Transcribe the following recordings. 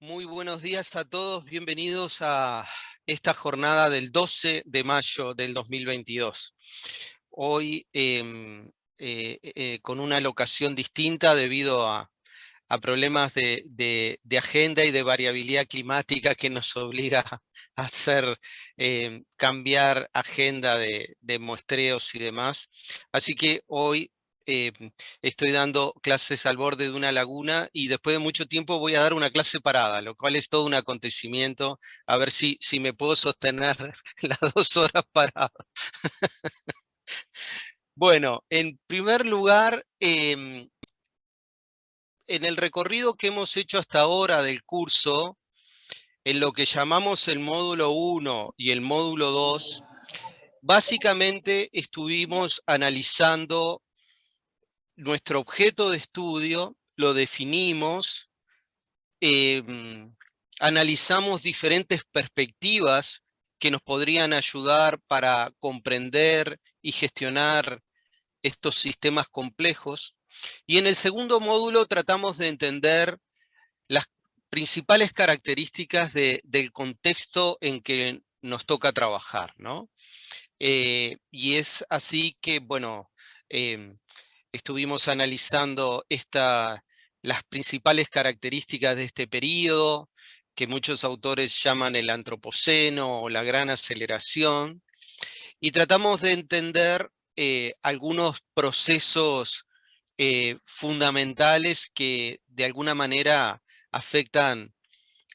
Muy buenos días a todos, bienvenidos a esta jornada del 12 de mayo del 2022. Hoy con una locación distinta debido a problemas de agenda y de variabilidad climática que nos obliga a hacer cambiar agenda de muestreos y demás. Así que hoy eh, estoy dando clases al borde de una laguna y después de mucho tiempo voy a dar una clase parada, lo cual es todo un acontecimiento. A ver si me puedo sostener las 2 horas parado. Bueno, en primer lugar, en el recorrido que hemos hecho hasta ahora del curso, en lo que llamamos el módulo 1 y el módulo 2, básicamente estuvimos analizando nuestro objeto de estudio, lo definimos, analizamos diferentes perspectivas que nos podrían ayudar para comprender y gestionar estos sistemas complejos. Y en el segundo módulo tratamos de entender las principales características del contexto en que nos toca trabajar, ¿no? Y es así que, bueno, estuvimos analizando las principales características de este periodo, que muchos autores llaman el antropoceno o la gran aceleración, y tratamos de entender algunos procesos fundamentales que de alguna manera afectan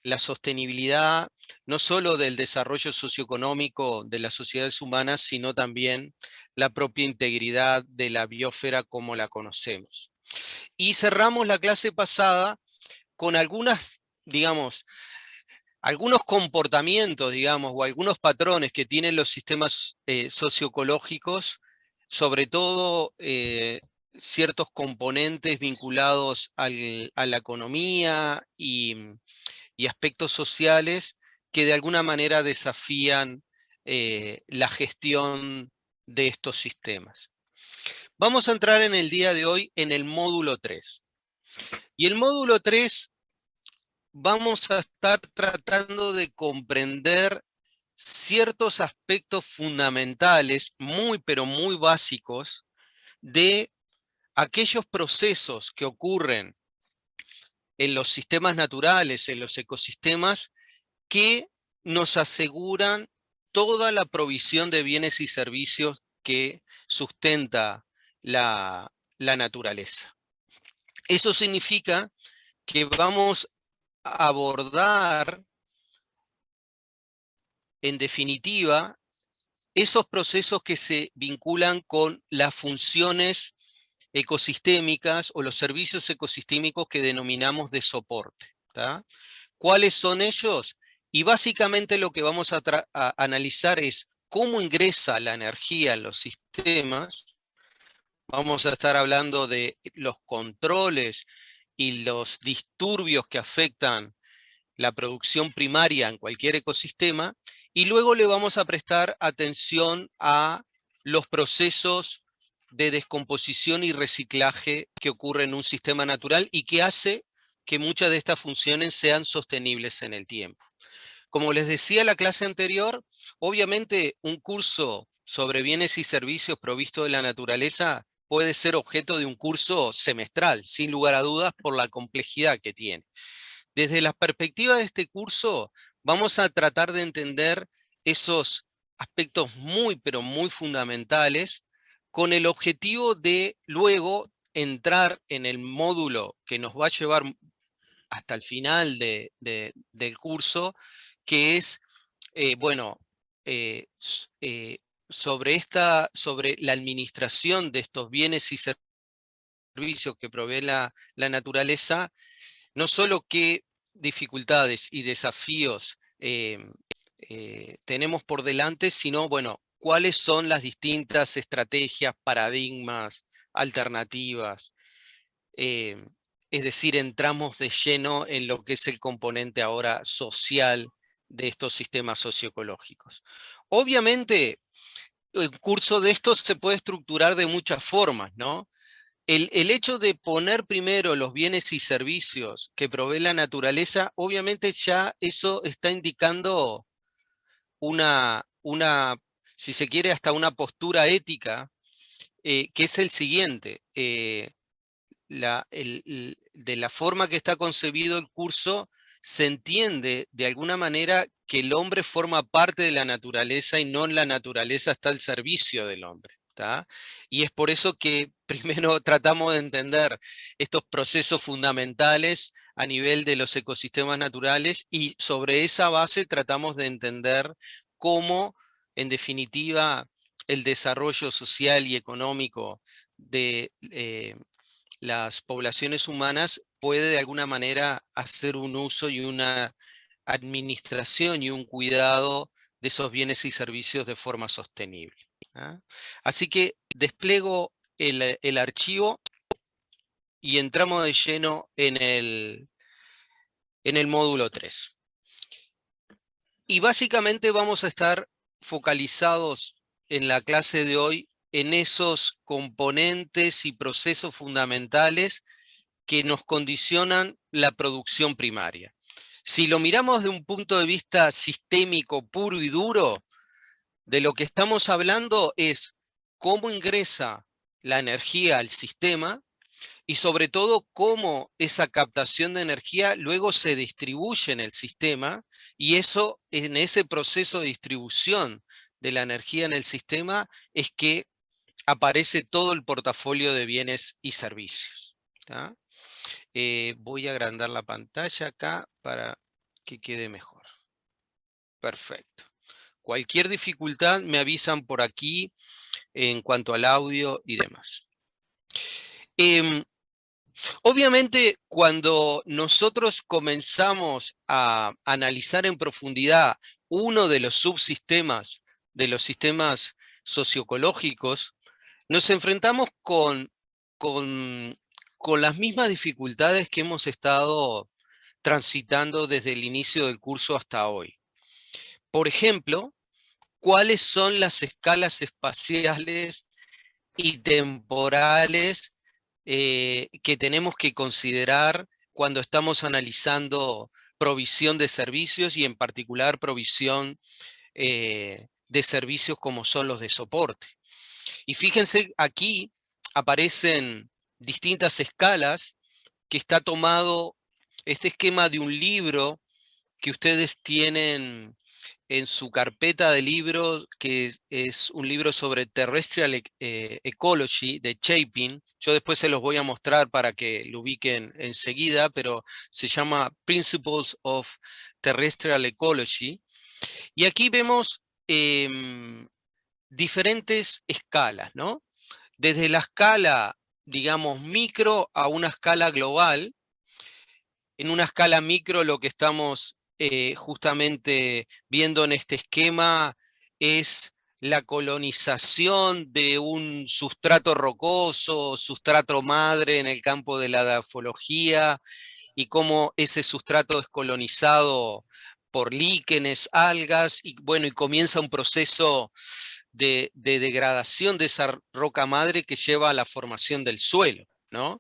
la sostenibilidad, no solo del desarrollo socioeconómico de las sociedades humanas, sino también la propia integridad de la biosfera como la conocemos. Y cerramos la clase pasada con algunos comportamientos, o algunos patrones que tienen los sistemas socioecológicos, sobre todo ciertos componentes vinculados a la economía y aspectos sociales que de alguna manera desafían la gestión de estos sistemas. Vamos a entrar en el día de hoy en el módulo 3. Y el módulo 3 vamos a estar tratando de comprender ciertos aspectos fundamentales, muy pero muy básicos, de aquellos procesos que ocurren en los sistemas naturales, en los ecosistemas, que nos aseguran toda la provisión de bienes y servicios que sustenta la naturaleza. Eso significa que vamos a abordar, en definitiva, esos procesos que se vinculan con las funciones ecosistémicas o los servicios ecosistémicos que denominamos de soporte, ¿tá? ¿Cuáles son ellos? Y básicamente lo que vamos a analizar es cómo ingresa la energía en los sistemas. Vamos a estar hablando de los controles y los disturbios que afectan la producción primaria en cualquier ecosistema, y luego le vamos a prestar atención a los procesos de descomposición y reciclaje que ocurren en un sistema natural y que hace que muchas de estas funciones sean sostenibles en el tiempo. Como les decía en la clase anterior, obviamente un curso sobre bienes y servicios provistos de la naturaleza puede ser objeto de un curso semestral, sin lugar a dudas, por la complejidad que tiene. Desde la perspectiva de este curso, vamos a tratar de entender esos aspectos muy, pero muy fundamentales, con el objetivo de luego entrar en el módulo que nos va a llevar hasta el final del curso, que es, bueno, sobre la administración de estos bienes y servicios que provee la naturaleza, no solo qué dificultades y desafíos tenemos por delante, sino, bueno, cuáles son las distintas estrategias, paradigmas, alternativas. eh, es decir, entramos de lleno en lo que es el componente ahora social de estos sistemas socioecológicos. Obviamente, el curso de estos se puede estructurar de muchas formas, ¿no? el hecho de poner primero los bienes y servicios que provee la naturaleza, obviamente ya eso está indicando si se quiere, hasta una postura ética, que es el siguiente. De la forma que está concebido el curso, se entiende de alguna manera que el hombre forma parte de la naturaleza y no la naturaleza está al servicio del hombre. ¿Tá? Y es por eso que primero tratamos de entender estos procesos fundamentales a nivel de los ecosistemas naturales y sobre esa base tratamos de entender cómo, en definitiva, el desarrollo social y económico de las poblaciones humanas puede de alguna manera hacer un uso y una administración y un cuidado de esos bienes y servicios de forma sostenible. ¿Ah? Así que despliego el archivo y entramos de lleno en el módulo 3. Y básicamente vamos a estar focalizados en la clase de hoy en esos componentes y procesos fundamentales que nos condicionan la producción primaria. Si lo miramos de un punto de vista sistémico puro y duro, de lo que estamos hablando es cómo ingresa la energía al sistema y sobre todo cómo esa captación de energía luego se distribuye en el sistema y eso, en ese proceso de distribución de la energía en el sistema es que aparece todo el portafolio de bienes y servicios. ¿Tá? Voy a agrandar la pantalla acá para que quede mejor. Perfecto. Cualquier dificultad me avisan por aquí en cuanto al audio y demás. Obviamente, cuando nosotros comenzamos a analizar en profundidad uno de los subsistemas de los sistemas socioecológicos, nos enfrentamos con, con las mismas dificultades que hemos estado transitando desde el inicio del curso hasta hoy. Por ejemplo, ¿cuáles son las escalas espaciales y temporales que tenemos que considerar cuando estamos analizando provisión de servicios y en particular provisión de servicios como son los de soporte? Y fíjense, aquí aparecen distintas escalas que está tomado este esquema de un libro que ustedes tienen en su carpeta de libros, que es un libro sobre Terrestrial Ecology de Chapin. Yo después se los voy a mostrar para que lo ubiquen enseguida, pero se llama Principles of Terrestrial Ecology. Y aquí vemos diferentes escalas, ¿no? Desde la escala, digamos, micro a una escala global. En una escala micro lo que estamos justamente viendo en este esquema es la colonización de un sustrato rocoso, sustrato madre en el campo de la dafología, y cómo ese sustrato es colonizado por líquenes, algas, y bueno, y comienza un proceso de degradación de esa roca madre que lleva a la formación del suelo, ¿no?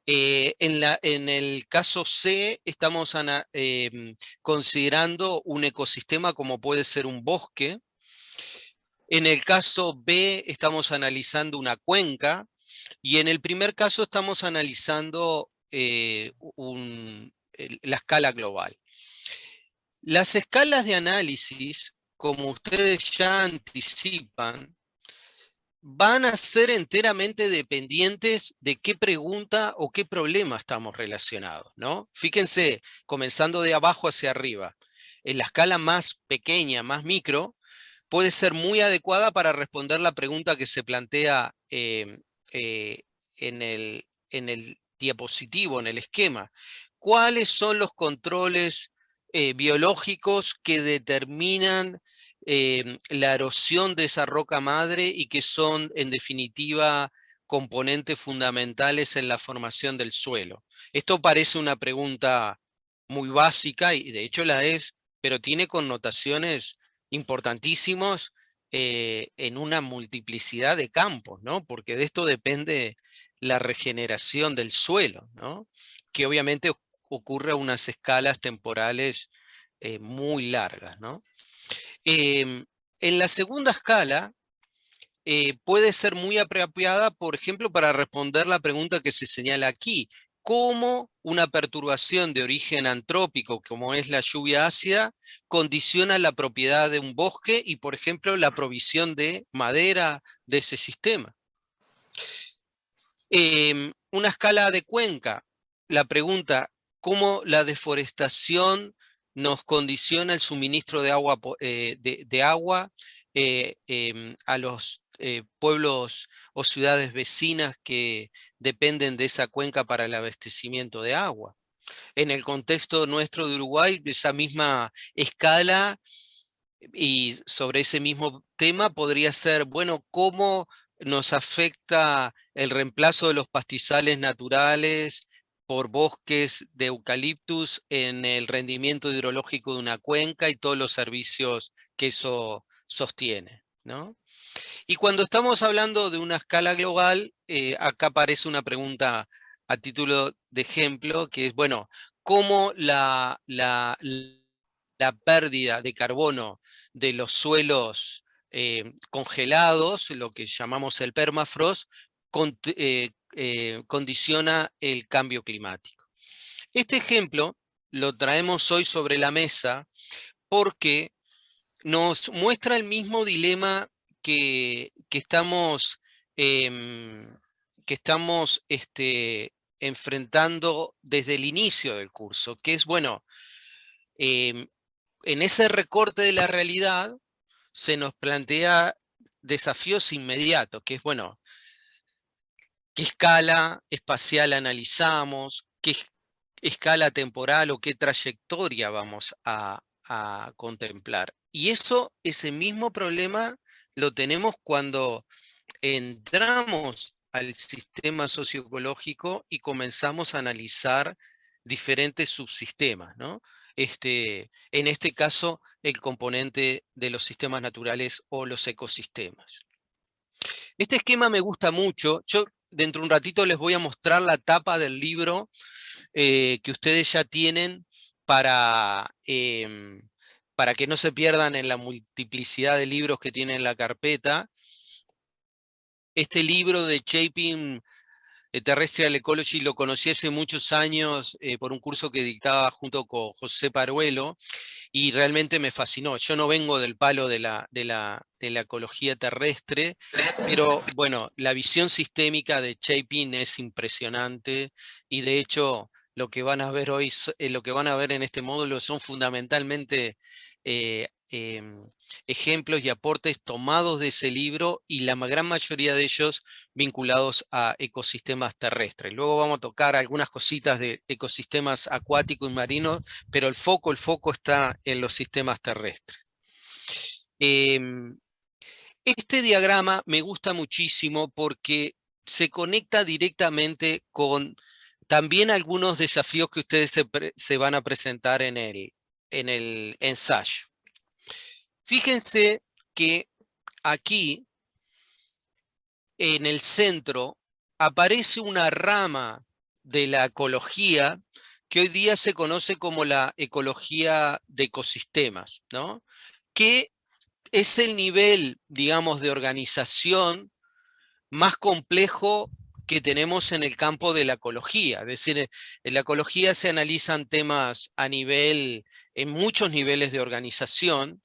En el caso C estamos considerando un ecosistema como puede ser un bosque. En el caso B estamos analizando una cuenca. Y en el primer caso estamos analizando la escala global. Las escalas de análisis, como ustedes ya anticipan, van a ser enteramente dependientes de qué pregunta o qué problema estamos relacionados, ¿no? Fíjense, comenzando de abajo hacia arriba, en la escala más pequeña, más micro, puede ser muy adecuada para responder la pregunta que se plantea eh, en el diapositivo, en el esquema. ¿Cuáles son los controles biológicos que determinan la erosión de esa roca madre y que son, en definitiva, componentes fundamentales en la formación del suelo? Esto parece una pregunta muy básica y de hecho la es, pero tiene connotaciones importantísimas en una multiplicidad de campos, ¿no? Porque de esto depende la regeneración del suelo, ¿no? Que obviamente ocurre a unas escalas temporales muy largas, ¿no? En la segunda escala puede ser muy apropiada, por ejemplo, para responder la pregunta que se señala aquí: ¿cómo una perturbación de origen antrópico, como es la lluvia ácida, condiciona la propiedad de un bosque y, por ejemplo, la provisión de madera de ese sistema? Una escala de Cuenca, la pregunta: ¿cómo la deforestación nos condiciona el suministro de agua, de agua a los pueblos o ciudades vecinas que dependen de esa cuenca para el abastecimiento de agua? En el contexto nuestro de Uruguay, de esa misma escala y sobre ese mismo tema podría ser, bueno, ¿cómo nos afecta el reemplazo de los pastizales naturales por bosques de eucaliptus en el rendimiento hidrológico de una cuenca y todos los servicios que eso sostiene, ¿no? Y cuando estamos hablando de una escala global, acá aparece una pregunta a título de ejemplo, que es, bueno, ¿cómo la pérdida de carbono de los suelos congelados, lo que llamamos el permafrost, condiciona el cambio climático? Este ejemplo lo traemos hoy sobre la mesa porque nos muestra el mismo dilema que estamos, em, enfrentando desde el inicio del curso, que es, bueno, em, en ese recorte de la realidad se nos plantea desafíos inmediatos, que es, bueno, ¿qué escala espacial analizamos? ¿Qué escala temporal o qué trayectoria vamos a contemplar? Y ese mismo problema lo tenemos cuando entramos al sistema socioecológico y comenzamos a analizar diferentes subsistemas, ¿no? En este caso, el componente de los sistemas naturales o los ecosistemas. Este esquema me gusta mucho. Yo dentro de un ratito les voy a mostrar la tapa del libro que ustedes ya tienen para que no se pierdan en la multiplicidad de libros que tienen en la carpeta. Este libro de Shaping Terrestrial Ecology lo conocí hace muchos años por un curso que dictaba junto con José Paruelo y realmente me fascinó. Yo no vengo del palo de la ecología terrestre, pero bueno, la visión sistémica de Shaping es impresionante y de hecho lo que van a ver hoy, lo que van a ver en este módulo son fundamentalmente eh, ejemplos y aportes tomados de ese libro y la gran mayoría de ellos vinculados a ecosistemas terrestres. Luego vamos a tocar algunas cositas de ecosistemas acuáticos y marinos, pero el foco está en los sistemas terrestres. Este diagrama me gusta muchísimo porque se conecta directamente con también algunos desafíos que ustedes se van a presentar en el ensayo. Fíjense que aquí, en el centro, aparece una rama de la ecología que hoy día se conoce como la ecología de ecosistemas, ¿no? Que es el nivel, digamos, de organización más complejo que tenemos en el campo de la ecología. Es decir, en la ecología se analizan temas en muchos niveles de organización,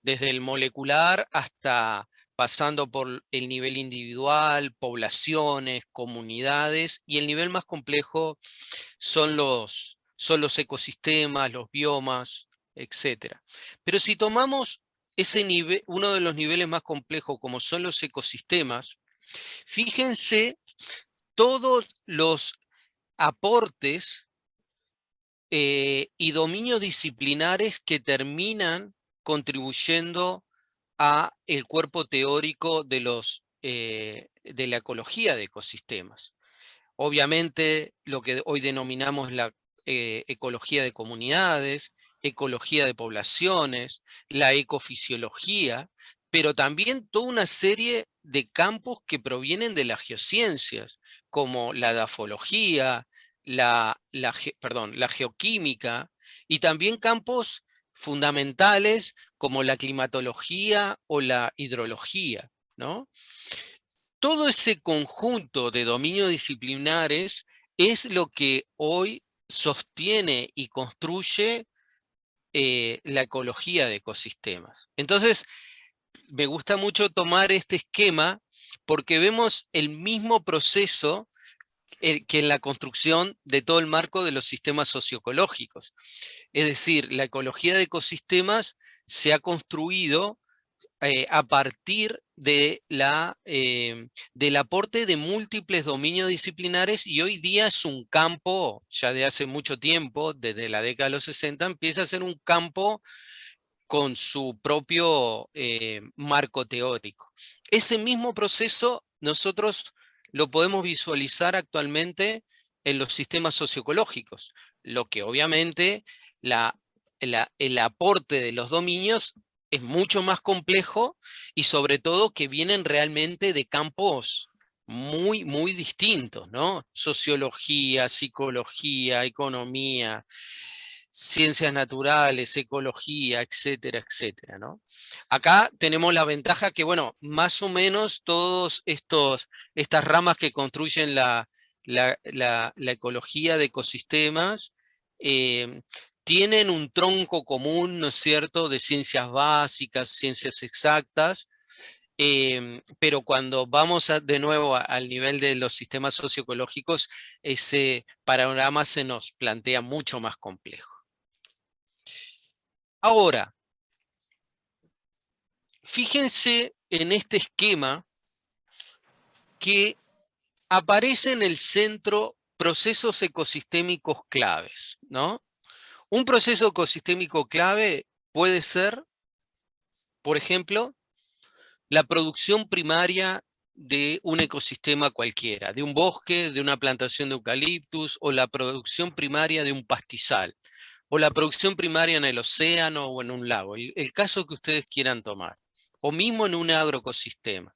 desde el molecular hasta pasando por el nivel individual, poblaciones, comunidades, y el nivel más complejo son los ecosistemas, los biomas, etc. Pero si tomamos ese nivel, uno de los niveles más complejos como son los ecosistemas, fíjense todos los aportes y dominios disciplinares que terminan contribuyendo a el cuerpo teórico de la ecología de ecosistemas. Obviamente, lo que hoy denominamos la ecología de comunidades, ecología de poblaciones, la ecofisiología, pero también toda una serie de campos que provienen de las geociencias, como la dafología, la geoquímica, y también campos fundamentales como la climatología o la hidrología, ¿no? Todo ese conjunto de dominios disciplinares es lo que hoy sostiene y construye la ecología de ecosistemas. Entonces, me gusta mucho tomar este esquema porque vemos el mismo proceso que en la construcción de todo el marco de los sistemas socioecológicos. Es decir, la ecología de ecosistemas se ha construido a partir de del aporte de múltiples dominios disciplinares, y hoy día es un campo, ya de hace mucho tiempo, desde la década de los 60, empieza a ser un campo con su propio marco teórico. Ese mismo proceso nosotros lo podemos visualizar actualmente en los sistemas socioecológicos, lo que obviamente el aporte de los dominios es mucho más complejo, y sobre todo que vienen realmente de campos muy, muy distintos, ¿no? Sociología, psicología, economía, ciencias naturales, ecología, etcétera, etcétera, ¿no? Acá tenemos la ventaja que, bueno, más o menos todos estas ramas que construyen la ecología de ecosistemas eh, tienen un tronco común, ¿no es cierto?, de ciencias básicas, ciencias exactas, pero cuando vamos de nuevo al nivel de los sistemas socioecológicos, ese panorama se nos plantea mucho más complejo. Ahora, fíjense en este esquema que aparece en el centro procesos ecosistémicos claves, ¿no? Un proceso ecosistémico clave puede ser, por ejemplo, la producción primaria de un ecosistema cualquiera, de un bosque, de una plantación de eucaliptus, o la producción primaria de un pastizal, o la producción primaria en el océano o en un lago, el caso que ustedes quieran tomar, o mismo en un agroecosistema.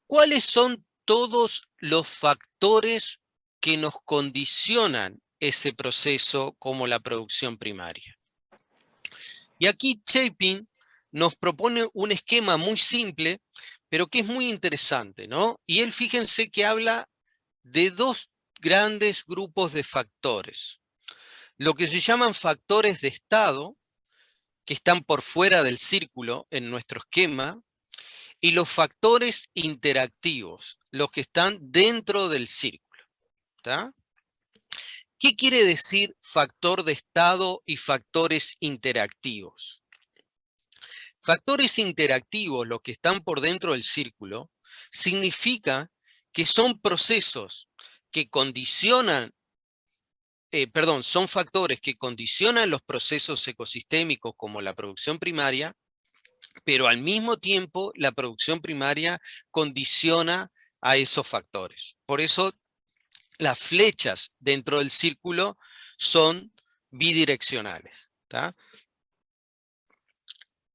¿Cuáles son todos los factores que nos condicionan ese proceso como la producción primaria? Y aquí Chapin nos propone un esquema muy simple, pero que es muy interesante, ¿no? Y él, fíjense que habla de dos grandes grupos de factores. Lo que se llaman factores de estado, que están por fuera del círculo en nuestro esquema, y los factores interactivos, los que están dentro del círculo. ¿Tá? ¿Qué quiere decir factor de estado y factores interactivos? Factores interactivos, los que están por dentro del círculo, significa que son procesos que condicionan, son factores que condicionan los procesos ecosistémicos como la producción primaria, pero al mismo tiempo la producción primaria condiciona a esos factores. Por eso las flechas dentro del círculo son bidireccionales. ¿Tá?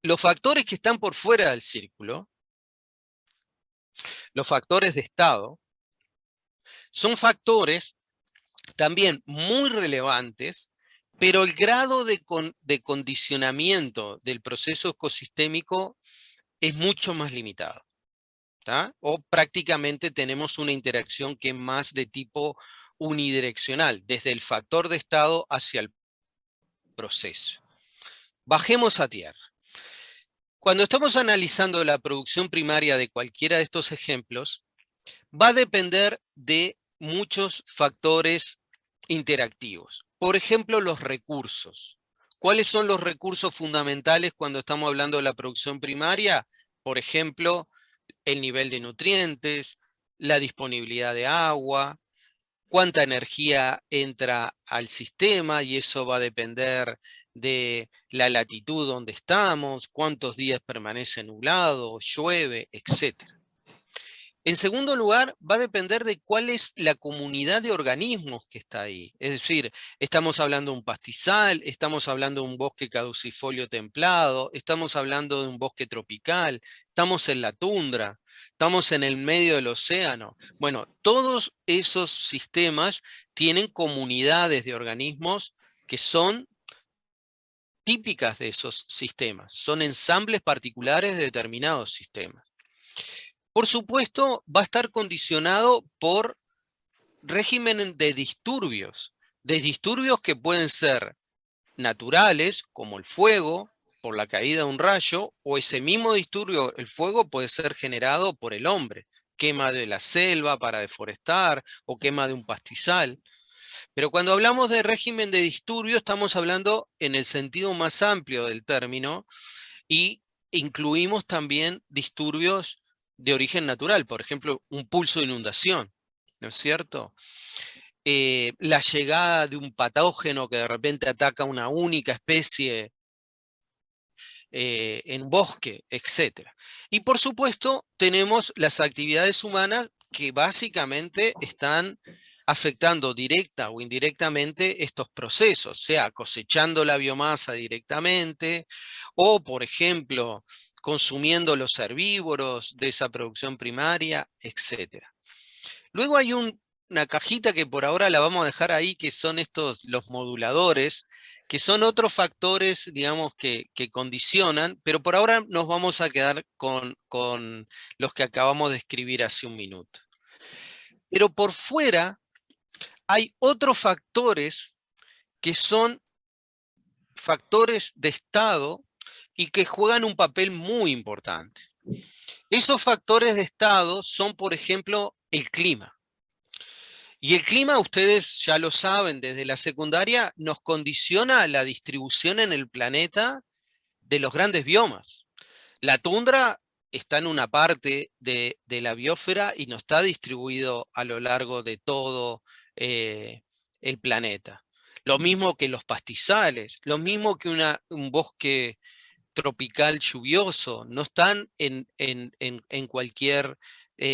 Los factores que están por fuera del círculo, los factores de estado, son factores también muy relevantes, pero el grado de condicionamiento del proceso ecosistémico es mucho más limitado. ¿Tá? O prácticamente tenemos una interacción que es más de tipo unidireccional, desde el factor de estado hacia el proceso. Bajemos a tierra. Cuando estamos analizando la producción primaria de cualquiera de estos ejemplos, va a depender de muchos factores interactivos. Por ejemplo, los recursos. ¿Cuáles son los recursos fundamentales cuando estamos hablando de la producción primaria? Por ejemplo, el nivel de nutrientes, la disponibilidad de agua, cuánta energía entra al sistema, y eso va a depender de la latitud donde estamos, cuántos días permanece nublado, llueve, etc. En segundo lugar, va a depender de cuál es la comunidad de organismos que está ahí. Es decir, estamos hablando de un pastizal, estamos hablando de un bosque caducifolio templado, estamos hablando de un bosque tropical, estamos en la tundra, estamos en el medio del océano. Bueno, todos esos sistemas tienen comunidades de organismos que son típicas de esos sistemas, son ensambles particulares de determinados sistemas. Por supuesto, va a estar condicionado por régimen de disturbios que pueden ser naturales, como el fuego, por la caída de un rayo, o ese mismo disturbio, el fuego, puede ser generado por el hombre, quema de la selva para deforestar, o quema de un pastizal. Pero cuando hablamos de régimen de disturbio, estamos hablando en el sentido más amplio del término, y incluimos también disturbios de origen natural, por ejemplo, un pulso de inundación, ¿no es cierto? La llegada de un patógeno que de repente ataca una única especie en un bosque, etc. Y por supuesto tenemos las actividades humanas que básicamente están afectando directa o indirectamente estos procesos, sea cosechando la biomasa directamente o, por ejemplo, consumiendo los herbívoros de esa producción primaria, etc. Luego hay una cajita que por ahora la vamos a dejar ahí, que son los moduladores, que son otros factores, digamos, que condicionan, pero por ahora nos vamos a quedar con los que acabamos de escribir hace un minuto. Pero por fuera hay otros factores que son factores de estado y que juegan un papel muy importante. Esos factores de estado son, por ejemplo, el clima. Y el clima, ustedes ya lo saben desde la secundaria, nos condiciona la distribución en el planeta de los grandes biomas. La tundra está en una parte de la biosfera y no está distribuido a lo largo de todo el planeta. Lo mismo que los pastizales, lo mismo que un bosque tropical lluvioso, no están en cualquier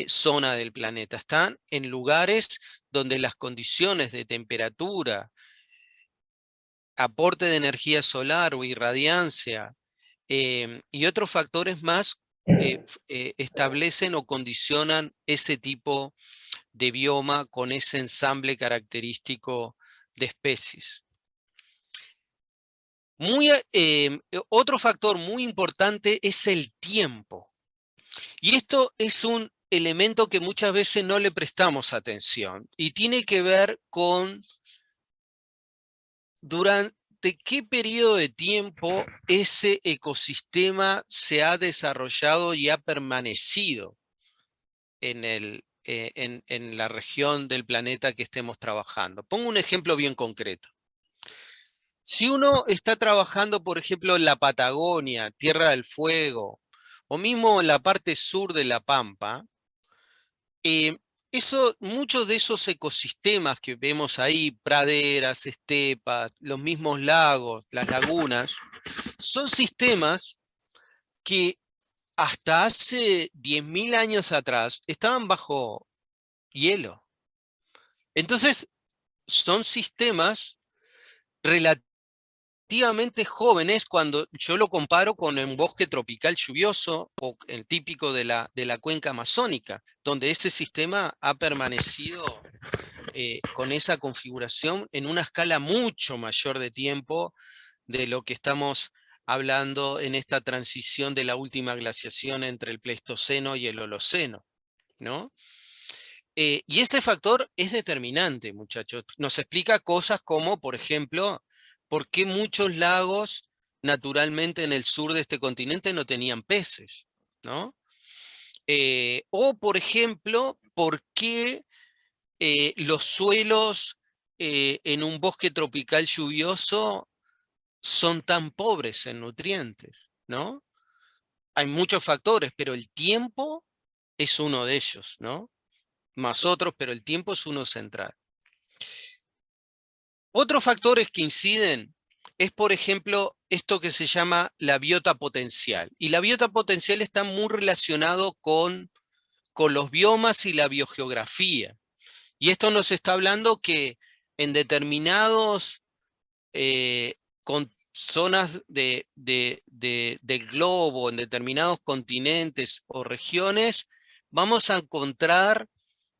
zona del planeta, están en lugares donde las condiciones de temperatura, aporte de energía solar o irradiancia y otros factores más establecen o condicionan ese tipo de bioma con ese ensamble característico de especies. Otro factor muy importante es el tiempo. Y esto es un elemento que muchas veces no le prestamos atención y tiene que ver con durante qué periodo de tiempo ese ecosistema se ha desarrollado y ha permanecido en la región del planeta que estemos trabajando. Pongo un ejemplo bien concreto. Si uno está trabajando, por ejemplo, en la Patagonia, Tierra del Fuego, o mismo en la parte sur de La Pampa, muchos de esos ecosistemas que vemos ahí, praderas, estepas, los mismos lagos, las lagunas, son sistemas que hasta hace 10.000 años atrás estaban bajo hielo. Entonces, son sistemas relativamente jóvenes cuando yo lo comparo con un bosque tropical lluvioso o el típico de la cuenca amazónica, donde ese sistema ha permanecido con esa configuración en una escala mucho mayor de tiempo de lo que estamos hablando en esta transición de la última glaciación entre el Pleistoceno y el Holoceno, ¿no? Y ese factor es determinante, muchachos. Nos explica cosas como, por ejemplo, por qué muchos lagos naturalmente en el sur de este continente no tenían peces, ¿no? O, por ejemplo, por qué los suelos en un bosque tropical lluvioso son tan pobres en nutrientes, ¿no? Hay muchos factores, pero el tiempo es uno de ellos, ¿no? Más otros, pero el tiempo es uno central. Otros factores que inciden es, por ejemplo, esto que se llama la biota potencial. Y la biota potencial está muy relacionado con con los biomas y la biogeografía. Y esto nos está hablando que en determinados con zonas del globo, en determinados continentes o regiones, vamos a encontrar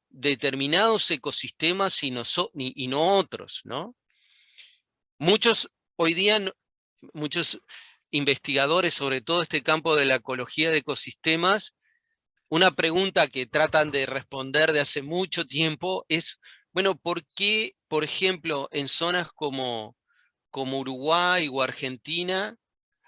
determinados ecosistemas y no otros, ¿no? Hoy día, muchos investigadores, sobre todo este campo de la ecología de ecosistemas, una pregunta que tratan de responder de hace mucho tiempo es, bueno, ¿por qué, por ejemplo, en zonas como Uruguay o Argentina,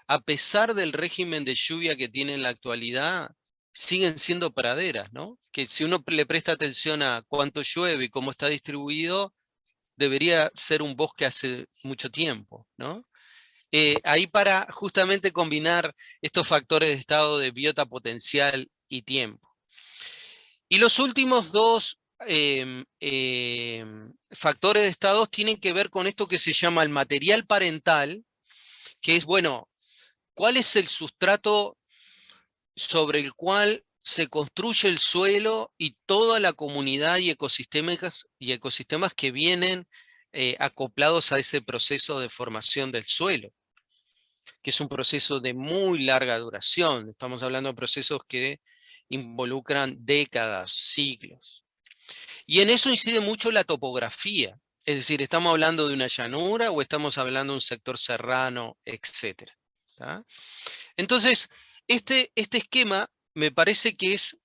a pesar del régimen de lluvia que tiene en la actualidad, siguen siendo praderas, ¿no? Que si uno le presta atención a cuánto llueve y cómo está distribuido, debería ser un bosque hace mucho tiempo, ¿no? Ahí para justamente combinar estos factores de estado de biota potencial y tiempo. Y los últimos dos factores de estados tienen que ver con esto que se llama el material parental, que es, bueno, ¿cuál es el sustrato sobre el cual se construye el suelo y toda la comunidad y ecosistemas que vienen acoplados a ese proceso de formación del suelo? Que es un proceso de muy larga duración. Estamos hablando de procesos que involucran décadas, siglos. Y en eso incide mucho la topografía. Es decir, ¿estamos hablando de una llanura o estamos hablando de un sector serrano, etcétera? ¿Tá? Entonces, este esquema me parece que es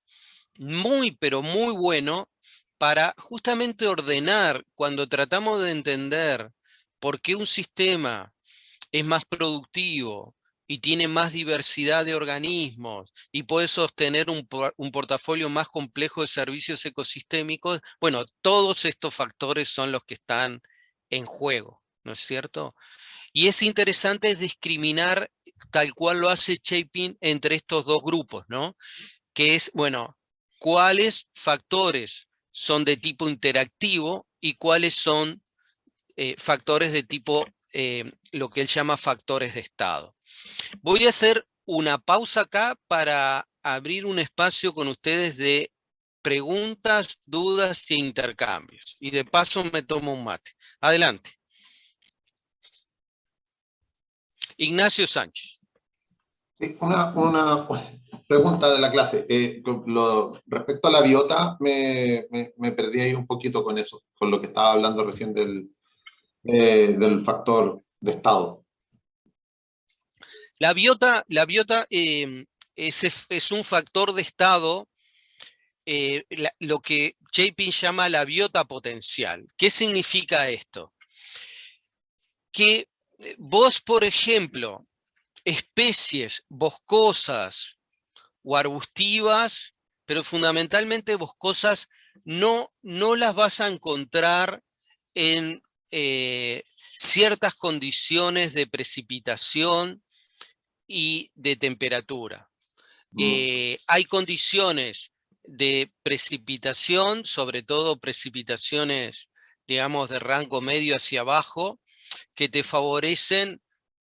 muy, pero muy bueno para justamente ordenar cuando tratamos de entender por qué un sistema es más productivo y tiene más diversidad de organismos y puede sostener un portafolio más complejo de servicios ecosistémicos, bueno, todos estos factores son los que están en juego, ¿no es cierto? Y es interesante discriminar, tal cual lo hace Chapin, entre estos dos grupos, ¿no? Que es, bueno, cuáles factores son de tipo interactivo y cuáles son factores de tipo, lo que él llama factores de estado. Voy a hacer una pausa acá para abrir un espacio con ustedes de preguntas, dudas e intercambios. Y de paso me tomo un mate. Adelante. Ignacio Sánchez. Sí, una pregunta de la clase. Respecto a la biota, me perdí ahí un poquito con eso, con lo que estaba hablando recién del factor de estado. La biota es un factor de estado, lo que Chapin llama la biota potencial. ¿Qué significa esto? Que vos, por ejemplo, especies boscosas o arbustivas, pero fundamentalmente boscosas, no las vas a encontrar en ciertas condiciones de precipitación y de temperatura. Hay condiciones de precipitación, sobre todo precipitaciones, digamos, de rango medio hacia abajo, que te favorecen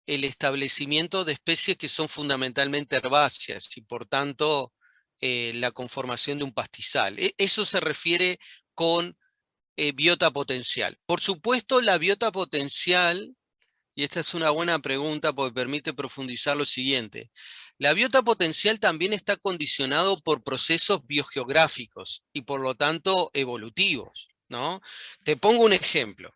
el establecimiento de especies que son fundamentalmente herbáceas y por tanto la conformación de un pastizal. Eso se refiere con biota potencial. Por supuesto, la biota potencial, y esta es una buena pregunta porque permite profundizar lo siguiente, la biota potencial también está condicionado por procesos biogeográficos y por lo tanto evolutivos, ¿no? Te pongo un ejemplo.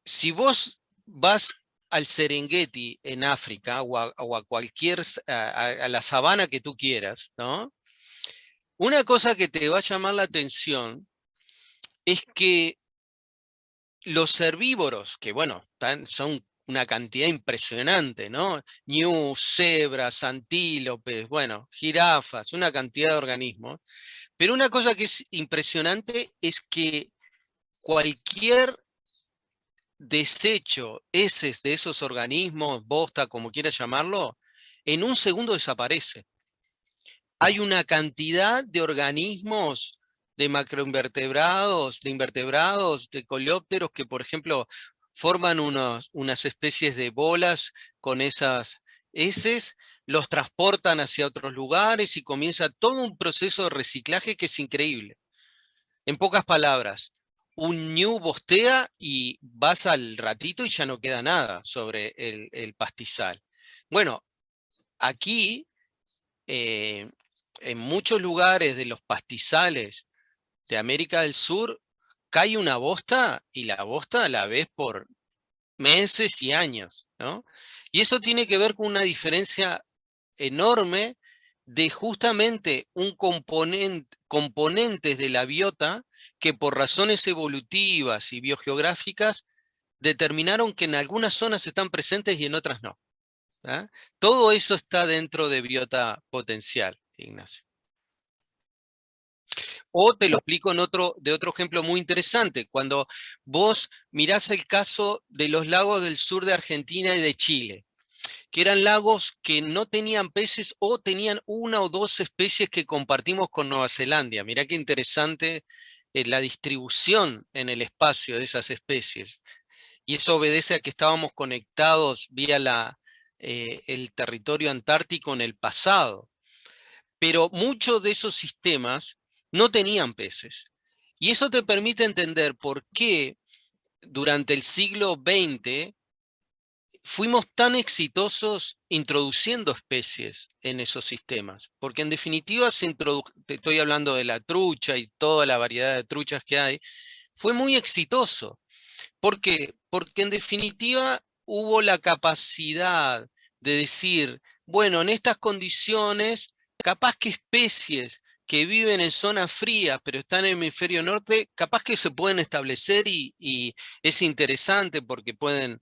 Si vos vas al Serengeti en África o a cualquier, a la sabana que tú quieras, ¿no? Una cosa que te va a llamar la atención es que los herbívoros, que bueno, son una cantidad impresionante, ¿no? Ñu, cebras, antílopes, bueno, jirafas, una cantidad de organismos. Pero una cosa que es impresionante es que cualquier desecho, heces de esos organismos, bosta, como quieras llamarlo, en un segundo desaparece. Hay una cantidad de organismos, de macroinvertebrados, de invertebrados, de coleópteros que, por ejemplo, forman unas especies de bolas con esas heces, los transportan hacia otros lugares y comienza todo un proceso de reciclaje que es increíble. En pocas palabras, un ñu bostea y vas al ratito y ya no queda nada sobre el pastizal. Bueno, aquí, en muchos lugares de los pastizales de América del Sur, cae una bosta y la bosta la ves por meses y años, ¿no? Y eso tiene que ver con una diferencia enorme de justamente un componentes de la biota que por razones evolutivas y biogeográficas determinaron que en algunas zonas están presentes y en otras no. ¿Ah? Todo eso está dentro de biota potencial, Ignacio. O te lo explico de otro ejemplo muy interesante. Cuando vos mirás el caso de los lagos del sur de Argentina y de Chile, que eran lagos que no tenían peces o tenían una o dos especies que compartimos con Nueva Zelanda. Mirá qué interesante la distribución en el espacio de esas especies. Y eso obedece a que estábamos conectados vía el territorio antártico en el pasado. Pero muchos de esos sistemas no tenían peces. Y eso te permite entender por qué durante el siglo XX fuimos tan exitosos introduciendo especies en esos sistemas. Porque en definitiva, te estoy hablando de la trucha y toda la variedad de truchas que hay, fue muy exitoso. ¿Por qué? Porque en definitiva hubo la capacidad de decir, bueno, en estas condiciones, capaz que especies que viven en zonas frías, pero están en el hemisferio norte, capaz que se pueden establecer y es interesante porque pueden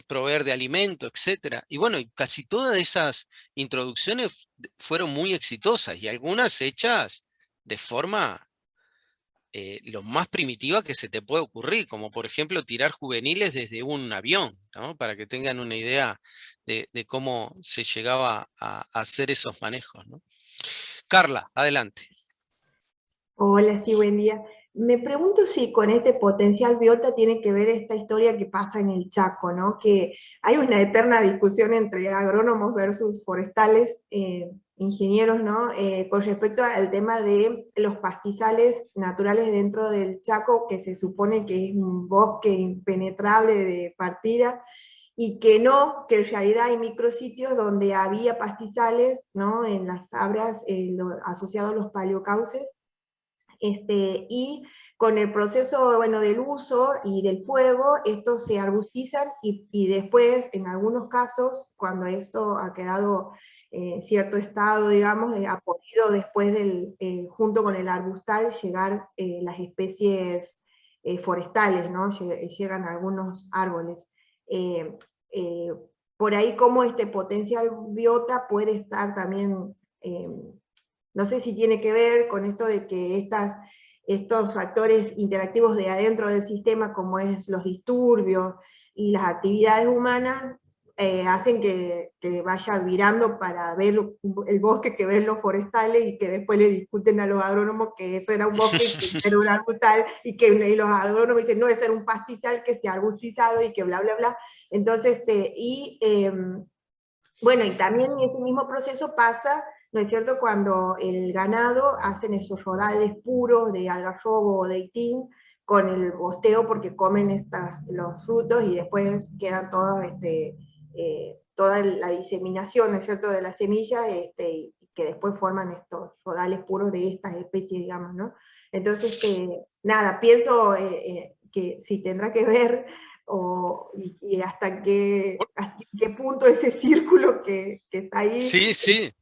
proveer de alimento, etc. Y bueno, casi todas esas introducciones fueron muy exitosas y algunas hechas de forma lo más primitiva que se te puede ocurrir, como por ejemplo tirar juveniles desde un avión, ¿no? Para que tengan una idea de cómo se llegaba a hacer esos manejos, ¿no? Carla, adelante. Hola, sí, buen día. Me pregunto si con este potencial biota tiene que ver esta historia que pasa en el Chaco, ¿no? Que hay una eterna discusión entre agrónomos versus forestales, ingenieros, ¿no? Con respecto al tema de los pastizales naturales dentro del Chaco, que se supone que es un bosque impenetrable de partida, y que no, que en realidad hay micrositios donde había pastizales, ¿no? En las sabras asociados a los paleocauces, y con el proceso, bueno, del uso y del fuego, estos se arbustizan y después, en algunos casos, cuando esto ha quedado en cierto estado, digamos, ha podido después, junto con el arbustal, llegar las especies forestales, ¿no? Llegan algunos árboles. Eh, eh, por ahí como este potencial biota puede estar también, no sé si tiene que ver con esto de que estos factores interactivos de adentro del sistema, como es los disturbios y las actividades humanas, hacen que vaya virando para ver el bosque que ven los forestales y que después le discuten a los agrónomos que eso era un bosque y que era un arbustal y que y los agrónomos dicen, no, ese era un pastizal que se ha arbustizado y que bla, bla, bla. Entonces, bueno, y también ese mismo proceso pasa, ¿no es cierto?, cuando el ganado hacen esos rodales puros de algarrobo o de itín con el bosteo porque comen los frutos y después quedan toda la diseminación, ¿no es cierto?, de las semillas, que después forman estos rodales puros de estas especies, digamos, ¿no? Entonces, nada, pienso que si tendrá que ver y hasta qué punto ese círculo que está ahí, Sí, sí.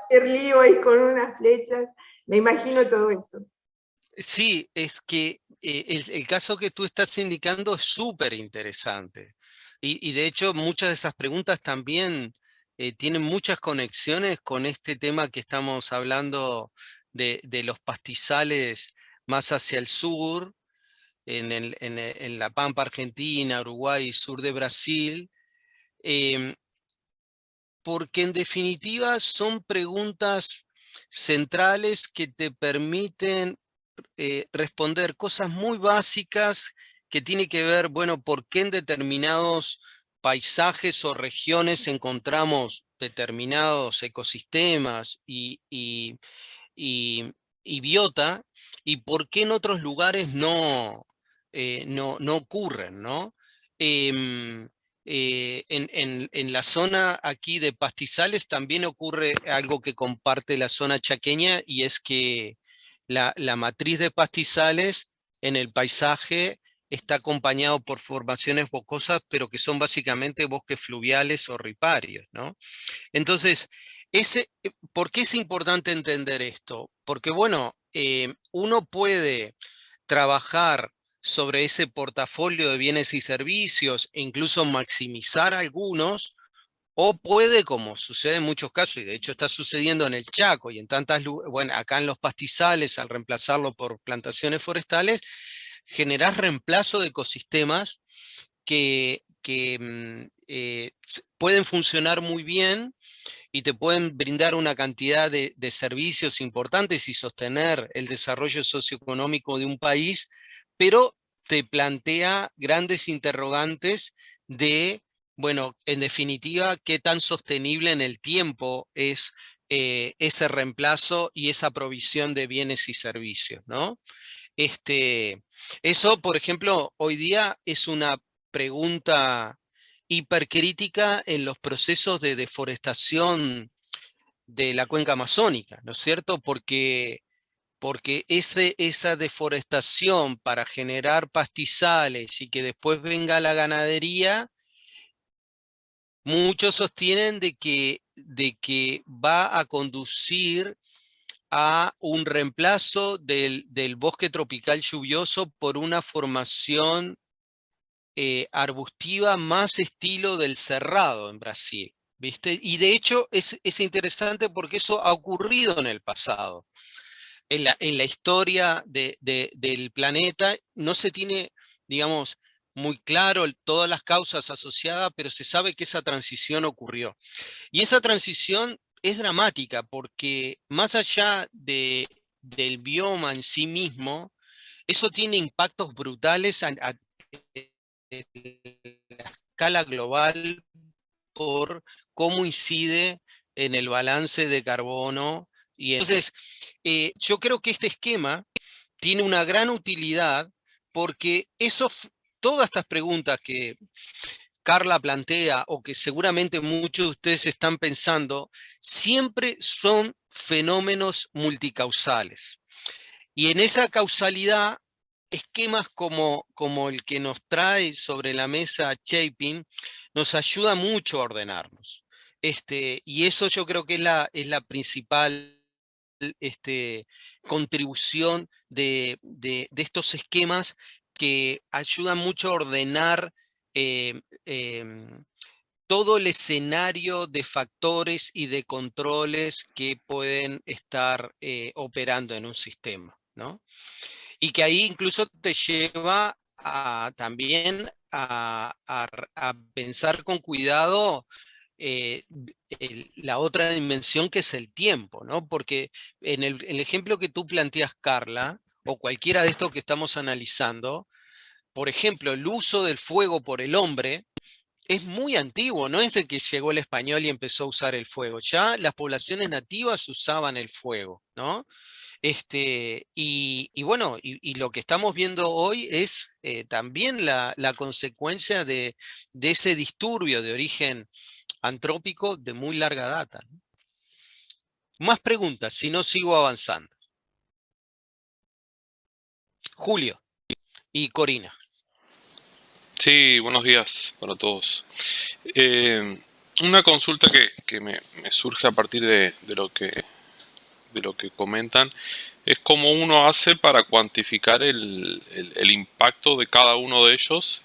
hacer lío ahí con unas flechas, me imagino todo eso. Sí, es que el caso que tú estás indicando es súper interesante. Y de hecho, muchas de esas preguntas también tienen muchas conexiones con este tema que estamos hablando de los pastizales más hacia el sur, en la Pampa Argentina, Uruguay y sur de Brasil, em, porque en definitiva son preguntas centrales que te permiten responder cosas muy básicas que tiene que ver, bueno, por qué en determinados paisajes o regiones encontramos determinados ecosistemas y biota, y por qué en otros lugares no ocurren, ¿no? En la zona aquí de pastizales también ocurre algo que comparte la zona chaqueña, y es que la matriz de pastizales en el paisaje está acompañado por formaciones boscosas, pero que son básicamente bosques fluviales o riparios, ¿no? Entonces, ¿por qué es importante entender esto? Porque, bueno, uno puede trabajar sobre ese portafolio de bienes y servicios e incluso maximizar algunos, o puede, como sucede en muchos casos, y de hecho está sucediendo en el Chaco y en bueno, acá en los pastizales, al reemplazarlo por plantaciones forestales, generar reemplazo de ecosistemas que pueden funcionar muy bien y te pueden brindar una cantidad de servicios importantes y sostener el desarrollo socioeconómico de un país, pero te plantea grandes interrogantes de, bueno, en definitiva, qué tan sostenible en el tiempo es ese reemplazo y esa provisión de bienes y servicios, ¿no? Eso, por ejemplo, hoy día es una pregunta hipercrítica en los procesos de deforestación de la cuenca amazónica, ¿no es cierto? Porque esa deforestación para generar pastizales y que después venga la ganadería, muchos sostienen de que va a conducir a un reemplazo del bosque tropical lluvioso por una formación arbustiva más estilo del cerrado en Brasil, ¿viste? Y de hecho es interesante porque eso ha ocurrido en el pasado. En la historia del planeta no se tiene, digamos, muy claro todas las causas asociadas, pero se sabe que esa transición ocurrió. Y esa transición es dramática porque más allá del bioma en sí mismo, eso tiene impactos brutales a la escala global por cómo incide en el balance de carbono. Y entonces, yo creo que este esquema tiene una gran utilidad porque todas estas preguntas que Carla plantea o que seguramente muchos de ustedes están pensando, siempre son fenómenos multicausales. Y en esa causalidad, esquemas como el que nos trae sobre la mesa Shaping nos ayuda mucho a ordenarnos. Y eso yo creo que es la principal contribución de estos esquemas que ayudan mucho a ordenar eh, em, todo el escenario de factores y de controles que pueden estar operando en un sistema, ¿no? Y que ahí incluso te lleva también a pensar con cuidado la otra dimensión, que es el tiempo, ¿no? Porque en el ejemplo que tú planteas, Carla, o cualquiera de estos que estamos analizando, por ejemplo, el uso del fuego por el hombre es muy antiguo, no es de que llegó el español y empezó a usar el fuego. Ya las poblaciones nativas usaban el fuego, ¿no? Y bueno, y lo que estamos viendo hoy es también la consecuencia de ese disturbio de origen antrópico de muy larga data, ¿no? Más preguntas, si no sigo avanzando. Julio y Corina. Sí, buenos días para todos. Una consulta que me surge a partir de lo que comentan es cómo uno hace para cuantificar el impacto de cada uno de ellos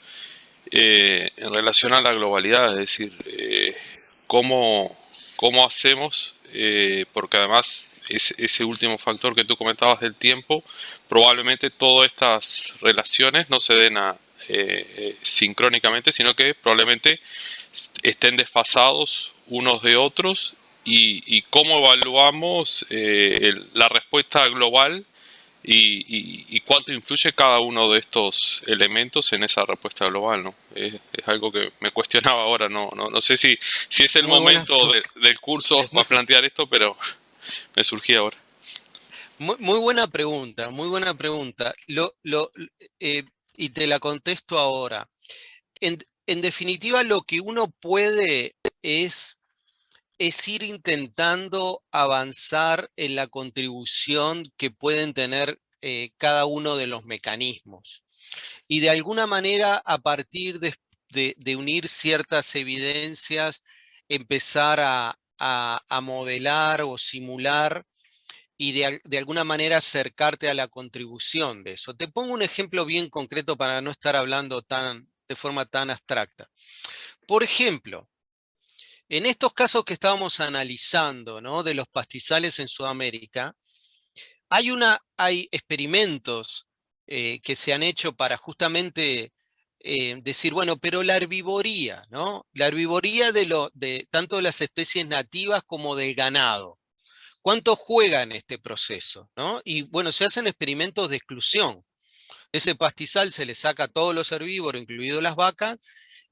en relación a la globalidad, es decir, cómo hacemos, porque además ese último factor que tú comentabas del tiempo, probablemente todas estas relaciones no se den sincrónicamente, sino que probablemente estén desfasados unos de otros y cómo evaluamos la respuesta global y cuánto influye cada uno de estos elementos en esa respuesta global, ¿no? Es algo que me cuestionaba ahora, no sé si es el Muy buena, momento del curso muy, para plantear esto, pero me surgía ahora. muy buena pregunta, muy buena pregunta. Eh, y te la contesto ahora. En definitiva, lo que uno puede es ir intentando avanzar en la contribución que pueden tener cada uno de los mecanismos. Y de alguna manera, a partir de unir ciertas evidencias, empezar a modelar o simular y de alguna manera acercarte a la contribución de eso. Te pongo un ejemplo bien concreto para no estar hablando de forma tan abstracta. Por ejemplo, en estos casos que estábamos analizando, ¿no?, de los pastizales en Sudamérica, hay experimentos que se han hecho para justamente decir, bueno, pero la herbivoría, ¿no? La herbivoría de tanto de las especies nativas como del ganado. ¿Cuánto juega en este proceso, ¿no? Y bueno, se hacen experimentos de exclusión. Ese pastizal se le saca a todos los herbívoros, incluidas las vacas,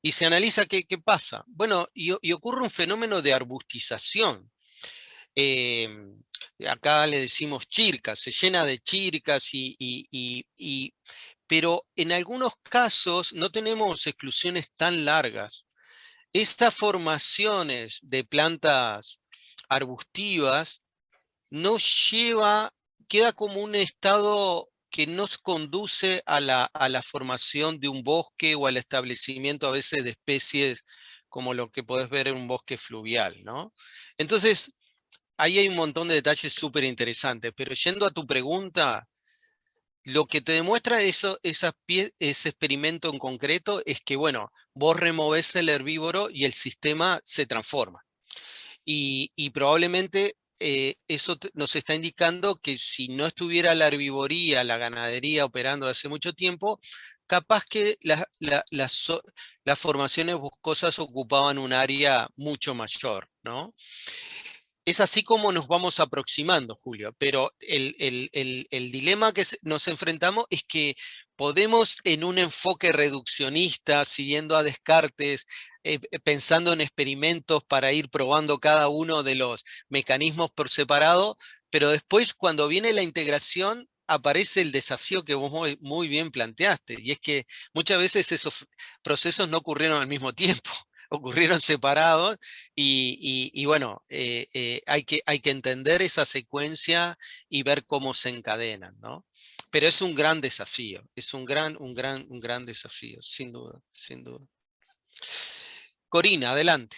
y se analiza qué pasa. Bueno, y ocurre un fenómeno de arbustización. Acá le decimos chircas, se llena de chircas, pero en algunos casos no tenemos exclusiones tan largas. Estas formaciones de plantas arbustivas nos queda como un estado que nos conduce a la formación de un bosque o al establecimiento a veces de especies como lo que podés ver en un bosque fluvial, ¿no? Entonces, ahí hay un montón de detalles súper interesantes, pero yendo a tu pregunta, lo que te demuestra ese experimento en concreto es que, bueno, vos removés el herbívoro y el sistema se transforma. Y probablemente eso nos está indicando que si no estuviera la herbivoría, la ganadería operando hace mucho tiempo, capaz que las formaciones boscosas ocupaban un área mucho mayor, ¿no? Es así como nos vamos aproximando, Julio, pero el dilema que nos enfrentamos es que podemos en un enfoque reduccionista, siguiendo a Descartes, pensando en experimentos para ir probando cada uno de los mecanismos por separado, pero después cuando viene la integración aparece el desafío que vos muy bien planteaste, y es que muchas veces esos procesos no ocurrieron al mismo tiempo, ocurrieron separados y bueno, hay que entender esa secuencia y ver cómo se encadenan, ¿no? Pero es un gran desafío, es un gran desafío, sin duda, sin duda. Corina, adelante.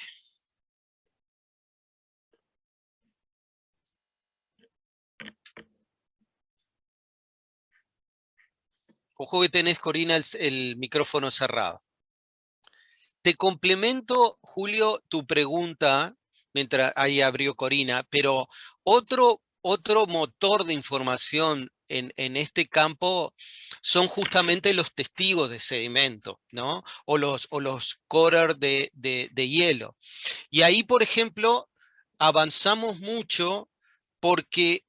Ojo que tenés, Corina, el micrófono cerrado. Te complemento, Julio, tu pregunta, mientras ahí abrió Corina, pero otro motor de información en este campo son justamente los testigos de sedimento, ¿no? O los corers de hielo. Y ahí, por ejemplo, avanzamos mucho porque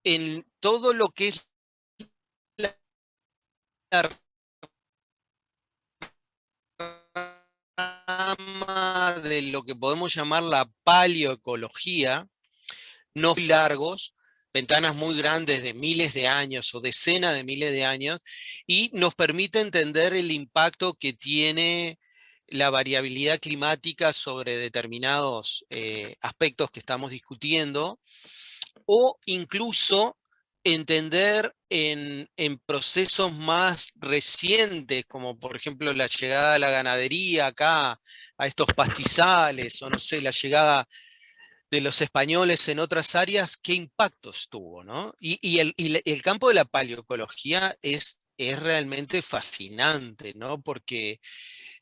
en todo lo que es la rama de lo que podemos llamar la paleoecología, no muy largos, ventanas muy grandes de miles de años o decenas de miles de años, y nos permite entender el impacto que tiene la variabilidad climática sobre determinados aspectos que estamos discutiendo, o incluso entender en procesos más recientes, como por ejemplo la llegada de la ganadería acá, a estos pastizales, o no sé, la llegada de los españoles en otras áreas, qué impactos tuvo, ¿no? El campo de la paleoecología es realmente fascinante, ¿no? Porque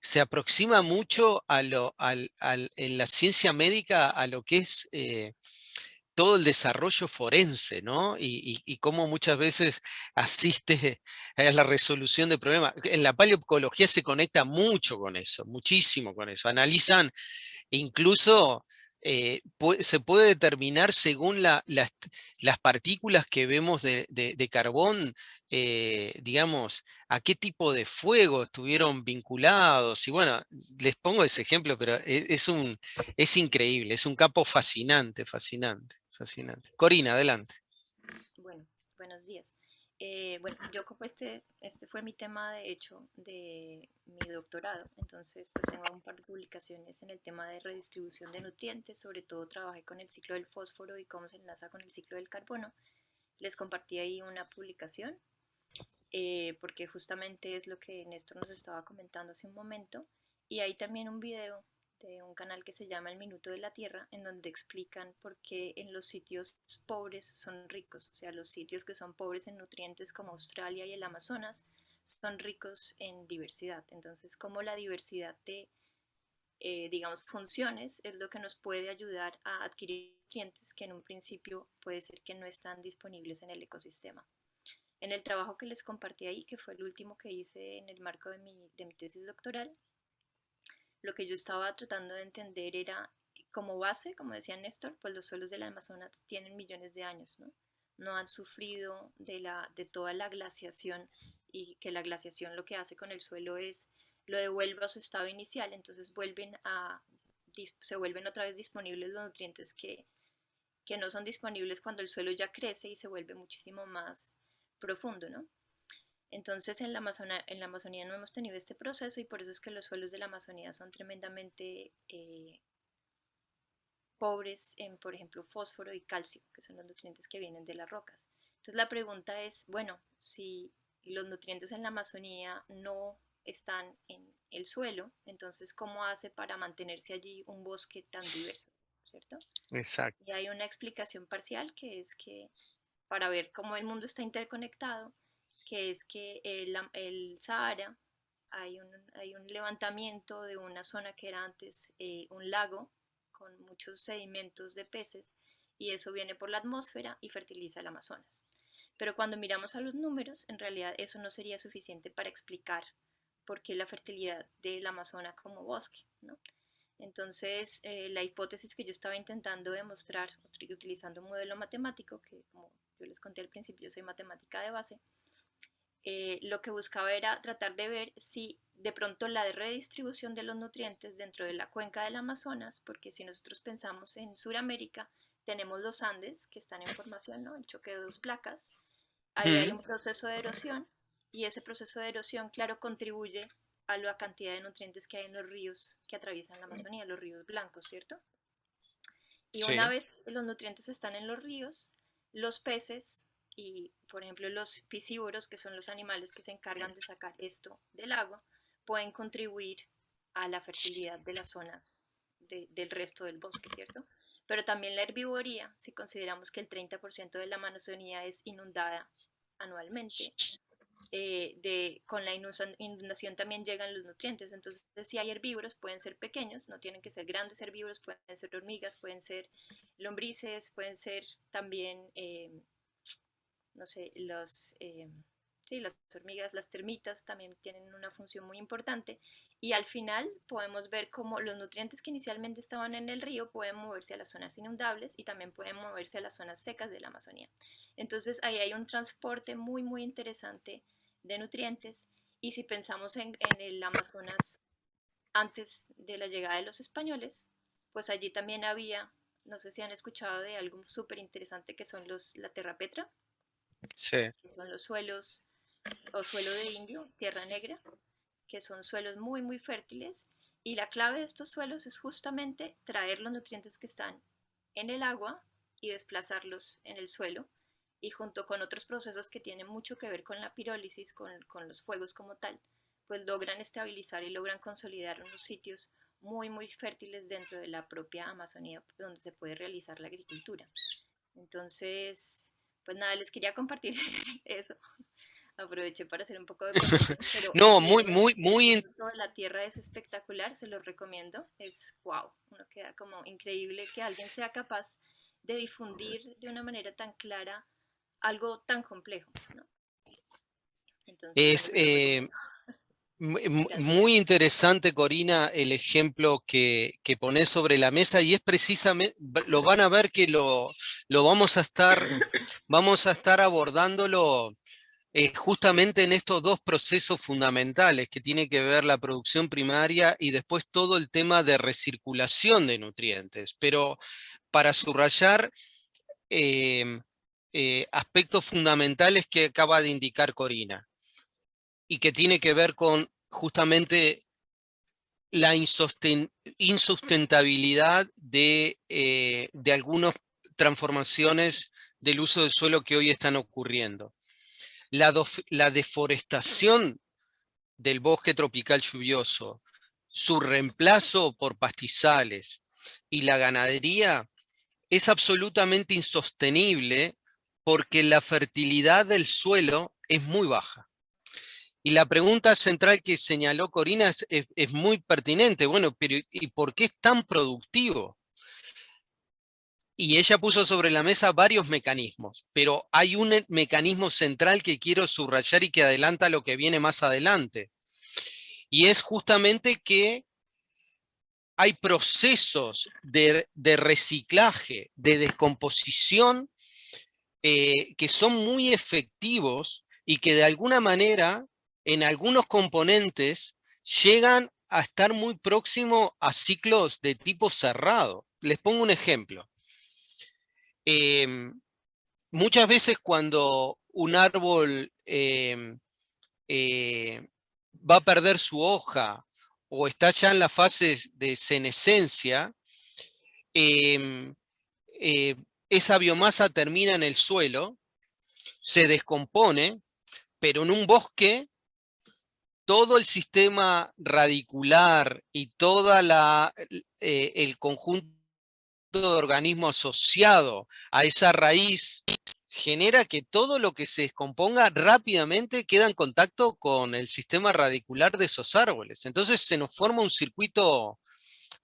se aproxima mucho en la ciencia médica a lo que es todo el desarrollo forense, ¿no? Y cómo muchas veces asiste a la resolución de problemas. En la paleoecología se conecta mucho con eso, muchísimo con eso. Analizan incluso se puede determinar según las partículas que vemos de carbón, digamos, a qué tipo de fuego estuvieron vinculados. Y bueno, les pongo ese ejemplo, pero es increíble, es un campo fascinante, fascinante, fascinante. Corina, adelante. Bueno, buenos días. Bueno, yo como este fue mi tema de hecho de mi doctorado, entonces pues tengo un par de publicaciones en el tema de redistribución de nutrientes, sobre todo trabajé con el ciclo del fósforo y cómo se enlaza con el ciclo del carbono. Les compartí ahí una publicación porque justamente es lo que Néstor nos estaba comentando hace un momento, y hay también un video de un canal que se llama El Minuto de la Tierra, en donde explican por qué en los sitios pobres son ricos, o sea, los sitios que son pobres en nutrientes como Australia y el Amazonas son ricos en diversidad. Entonces, como la diversidad de, digamos, funciones es lo que nos puede ayudar a adquirir nutrientes que en un principio puede ser que no están disponibles en el ecosistema. En el trabajo que les compartí ahí, que fue el último que hice en el marco de mi tesis doctoral, lo que yo estaba tratando de entender era, como base, como decía Néstor, pues los suelos del Amazonas tienen millones de años, ¿no? No han sufrido de toda la glaciación, y que la glaciación lo que hace con el suelo es lo devuelve a su estado inicial, entonces se vuelven otra vez disponibles los nutrientes que no son disponibles cuando el suelo ya crece y se vuelve muchísimo más profundo, ¿no? Entonces en la Amazonía no hemos tenido este proceso, y por eso es que los suelos de la Amazonía son tremendamente pobres en, por ejemplo, fósforo y calcio, que son los nutrientes que vienen de las rocas. Entonces la pregunta es, bueno, si los nutrientes en la Amazonía no están en el suelo, entonces ¿cómo hace para mantenerse allí un bosque tan diverso? ¿Cierto? Exacto. Y hay una explicación parcial, que es que para ver cómo el mundo está interconectado, que es que el Sahara, hay un levantamiento de una zona que era antes un lago con muchos sedimentos de peces, y eso viene por la atmósfera y fertiliza el Amazonas. Pero cuando miramos a los números, en realidad eso no sería suficiente para explicar por qué la fertilidad del Amazonas como bosque, ¿no? Entonces, la hipótesis que yo estaba intentando demostrar utilizando un modelo matemático, que como yo les conté al principio, soy matemática de base, lo que buscaba era tratar de ver si de pronto la redistribución de los nutrientes dentro de la cuenca del Amazonas, porque si nosotros pensamos en Sudamérica, tenemos los Andes que están en formación, ¿no? El choque de dos placas, ahí hay un proceso de erosión, y ese proceso de erosión, claro, contribuye a la cantidad de nutrientes que hay en los ríos que atraviesan la Amazonía, los ríos blancos, ¿cierto? Y Sí. una vez los nutrientes están en los ríos, los peces y, por ejemplo, los piscívoros, que son los animales que se encargan de sacar esto del agua, pueden contribuir a la fertilidad de las zonas del resto del bosque, ¿cierto? Pero también la herbivoría, si consideramos que el 30% de la Amazonía es inundada anualmente, con la inundación también llegan los nutrientes. Entonces, si hay herbívoros, pueden ser pequeños, no tienen que ser grandes herbívoros, pueden ser hormigas, pueden ser lombrices, pueden ser también, no sé, sí, las hormigas, las termitas también tienen una función muy importante, y al final podemos ver cómo los nutrientes que inicialmente estaban en el río pueden moverse a las zonas inundables y también pueden moverse a las zonas secas de la Amazonía. Entonces ahí hay un transporte muy, muy interesante de nutrientes, y si pensamos en el Amazonas antes de la llegada de los españoles, pues allí también había, no sé si han escuchado de algo súper interesante que son la terrapetra, Sí. que son los suelos o suelo de indio, tierra negra, que son suelos muy, muy fértiles, y la clave de estos suelos es justamente traer los nutrientes que están en el agua y desplazarlos en el suelo, y junto con otros procesos que tienen mucho que ver con la pirólisis, con los fuegos como tal, pues logran estabilizar y logran consolidar unos sitios muy, muy fértiles dentro de la propia Amazonía, donde se puede realizar la agricultura. Entonces, pues nada, les quería compartir eso. Aproveché para hacer un poco de promoción, pero No, el muy, video muy, del muy, Minuto de la Tierra es espectacular, se los recomiendo, es wow, uno queda como increíble que alguien sea capaz de difundir de una manera tan clara algo tan complejo, ¿no? Entonces, bueno, es, se los recomiendo. Muy interesante, Corina, el ejemplo que pones sobre la mesa, y es precisamente, lo van a ver que lo vamos a estar abordándolo justamente en estos dos procesos fundamentales que tiene que ver la producción primaria y después todo el tema de recirculación de nutrientes. Pero para subrayar aspectos fundamentales que acaba de indicar Corina y que tiene que ver con justamente la insustentabilidad de algunas transformaciones del uso del suelo que hoy están ocurriendo. La deforestación del bosque tropical lluvioso, su reemplazo por pastizales y la ganadería es absolutamente insostenible porque la fertilidad del suelo es muy baja. Y la pregunta central que señaló Corina es muy pertinente. Bueno, pero ¿y por qué es tan productivo? Y ella puso sobre la mesa varios mecanismos, pero hay un mecanismo central que quiero subrayar y que adelanta lo que viene más adelante. Y es justamente que hay procesos de reciclaje, de descomposición, que son muy efectivos y que de alguna manera, en algunos componentes, llegan a estar muy próximo a ciclos de tipo cerrado. Les pongo un ejemplo. Muchas veces cuando un árbol va a perder su hoja o está ya en la fase de senescencia, esa biomasa termina en el suelo, se descompone, pero en un bosque todo el sistema radicular y todo el conjunto de organismos asociado a esa raíz genera que todo lo que se descomponga rápidamente queda en contacto con el sistema radicular de esos árboles. Entonces se nos forma un circuito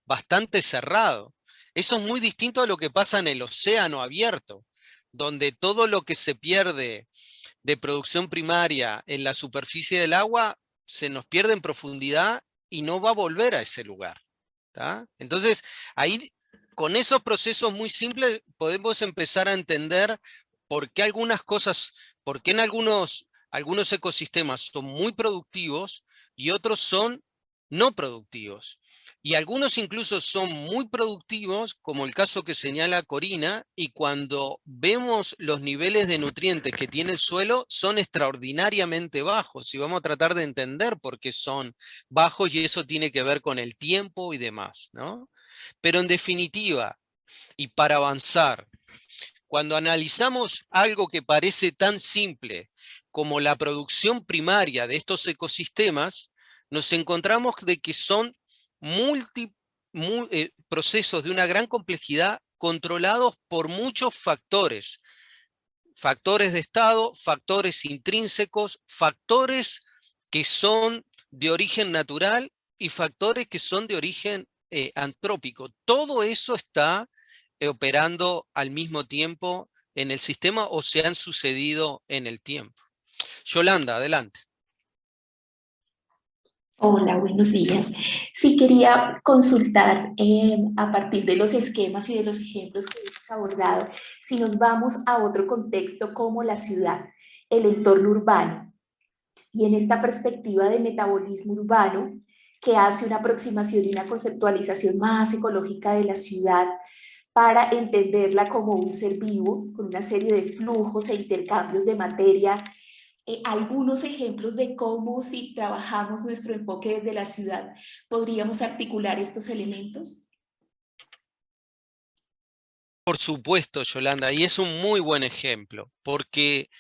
bastante cerrado. Eso es muy distinto a lo que pasa en el océano abierto, donde todo lo que se pierde de producción primaria en la superficie del agua se nos pierde en profundidad y no va a volver a ese lugar. ¿Tá? Entonces, ahí, con esos procesos muy simples, podemos empezar a entender por qué algunas cosas, por qué en algunos ecosistemas son muy productivos y otros son no productivos. Y algunos incluso son muy productivos, como el caso que señala Corina, y cuando vemos los niveles de nutrientes que tiene el suelo, son extraordinariamente bajos, y vamos a tratar de entender por qué son bajos, y eso tiene que ver con el tiempo y demás, ¿no? Pero en definitiva, y para avanzar, cuando analizamos algo que parece tan simple como la producción primaria de estos ecosistemas, nos encontramos de que son procesos de una gran complejidad controlados por muchos factores. Factores de estado, factores intrínsecos, factores que son de origen natural y factores que son de origen antrópico. Todo eso está operando al mismo tiempo en el sistema o se han sucedido en el tiempo. Yolanda, adelante. Hola, buenos días. Sí, quería consultar a partir de los esquemas y de los ejemplos que hemos abordado, si nos vamos a otro contexto como la ciudad, el entorno urbano, y en esta perspectiva de metabolismo urbano, que hace una aproximación y una conceptualización más ecológica de la ciudad para entenderla como un ser vivo, con una serie de flujos e intercambios de materia. Algunos ejemplos de cómo, si trabajamos nuestro enfoque desde la ciudad, podríamos articular estos elementos. Por supuesto, Yolanda, y es un muy buen ejemplo, porque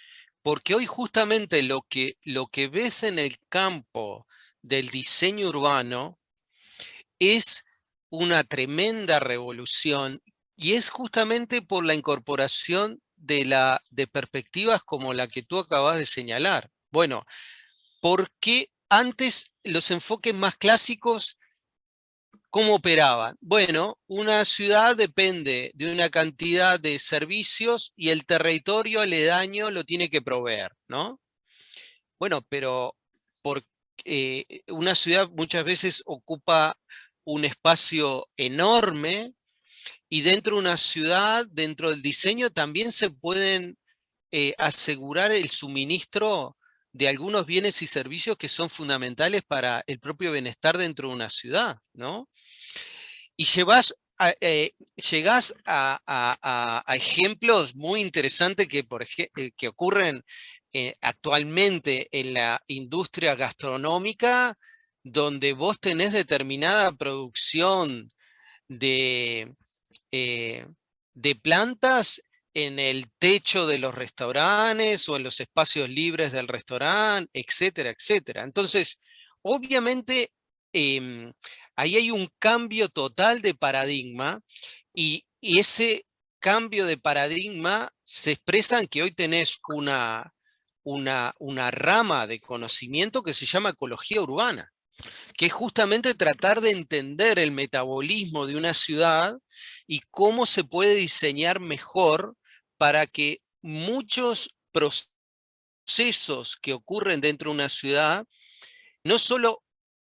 hoy justamente lo que ves en el campo del diseño urbano es una tremenda revolución, y es justamente por la incorporación de perspectivas como la que tú acabas de señalar. Bueno, porque antes los enfoques más clásicos, ¿cómo operaban? Bueno, una ciudad depende de una cantidad de servicios y el territorio aledaño lo tiene que proveer, ¿no? Bueno, pero una ciudad muchas veces ocupa un espacio enorme, y dentro de una ciudad, dentro del diseño, también se pueden asegurar el suministro de algunos bienes y servicios que son fundamentales para el propio bienestar dentro de una ciudad, ¿no? Y llegás a ejemplos muy interesantes que ocurren actualmente en la industria gastronómica, donde vos tenés determinada producción de, eh, de plantas en el techo de los restaurantes o en los espacios libres del restaurante, etcétera, etcétera. Entonces, obviamente, ahí hay un cambio total de paradigma, y ese cambio de paradigma se expresa en que hoy tenés una rama de conocimiento que se llama ecología urbana, que es justamente tratar de entender el metabolismo de una ciudad y cómo se puede diseñar mejor para que muchos procesos que ocurren dentro de una ciudad no solo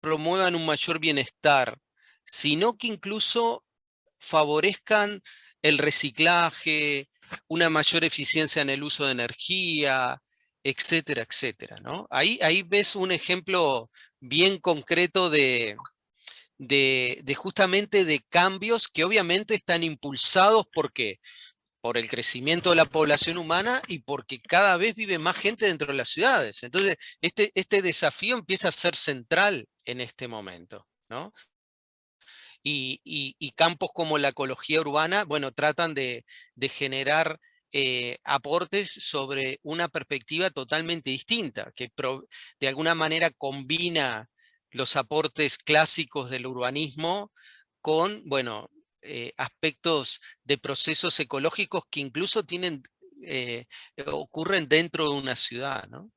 promuevan un mayor bienestar, sino que incluso favorezcan el reciclaje, una mayor eficiencia en el uso de energía, etcétera, etcétera, ¿no? Ahí ves un ejemplo bien concreto de justamente de cambios que obviamente están impulsados por el crecimiento de la población humana y porque cada vez vive más gente dentro de las ciudades. Entonces, este desafío empieza a ser central en este momento, ¿no? Y campos como la ecología urbana, bueno, tratan de generar aportes sobre una perspectiva totalmente distinta, que de alguna manera combina los aportes clásicos del urbanismo con, bueno, aspectos de procesos ecológicos que incluso ocurren dentro de una ciudad, ¿no?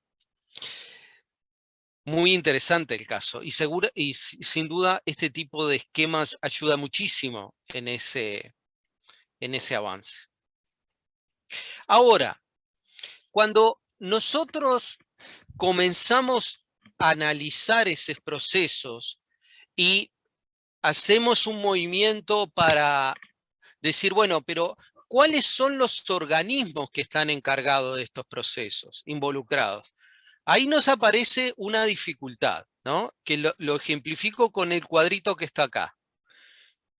Muy interesante el caso, y sin duda este tipo de esquemas ayuda muchísimo en ese avance. Ahora, cuando nosotros comenzamos a analizar esos procesos y hacemos un movimiento para decir, bueno, pero ¿cuáles son los organismos que están encargados de estos procesos, involucrados? Ahí nos aparece una dificultad, ¿no? Que lo ejemplifico con el cuadrito que está acá.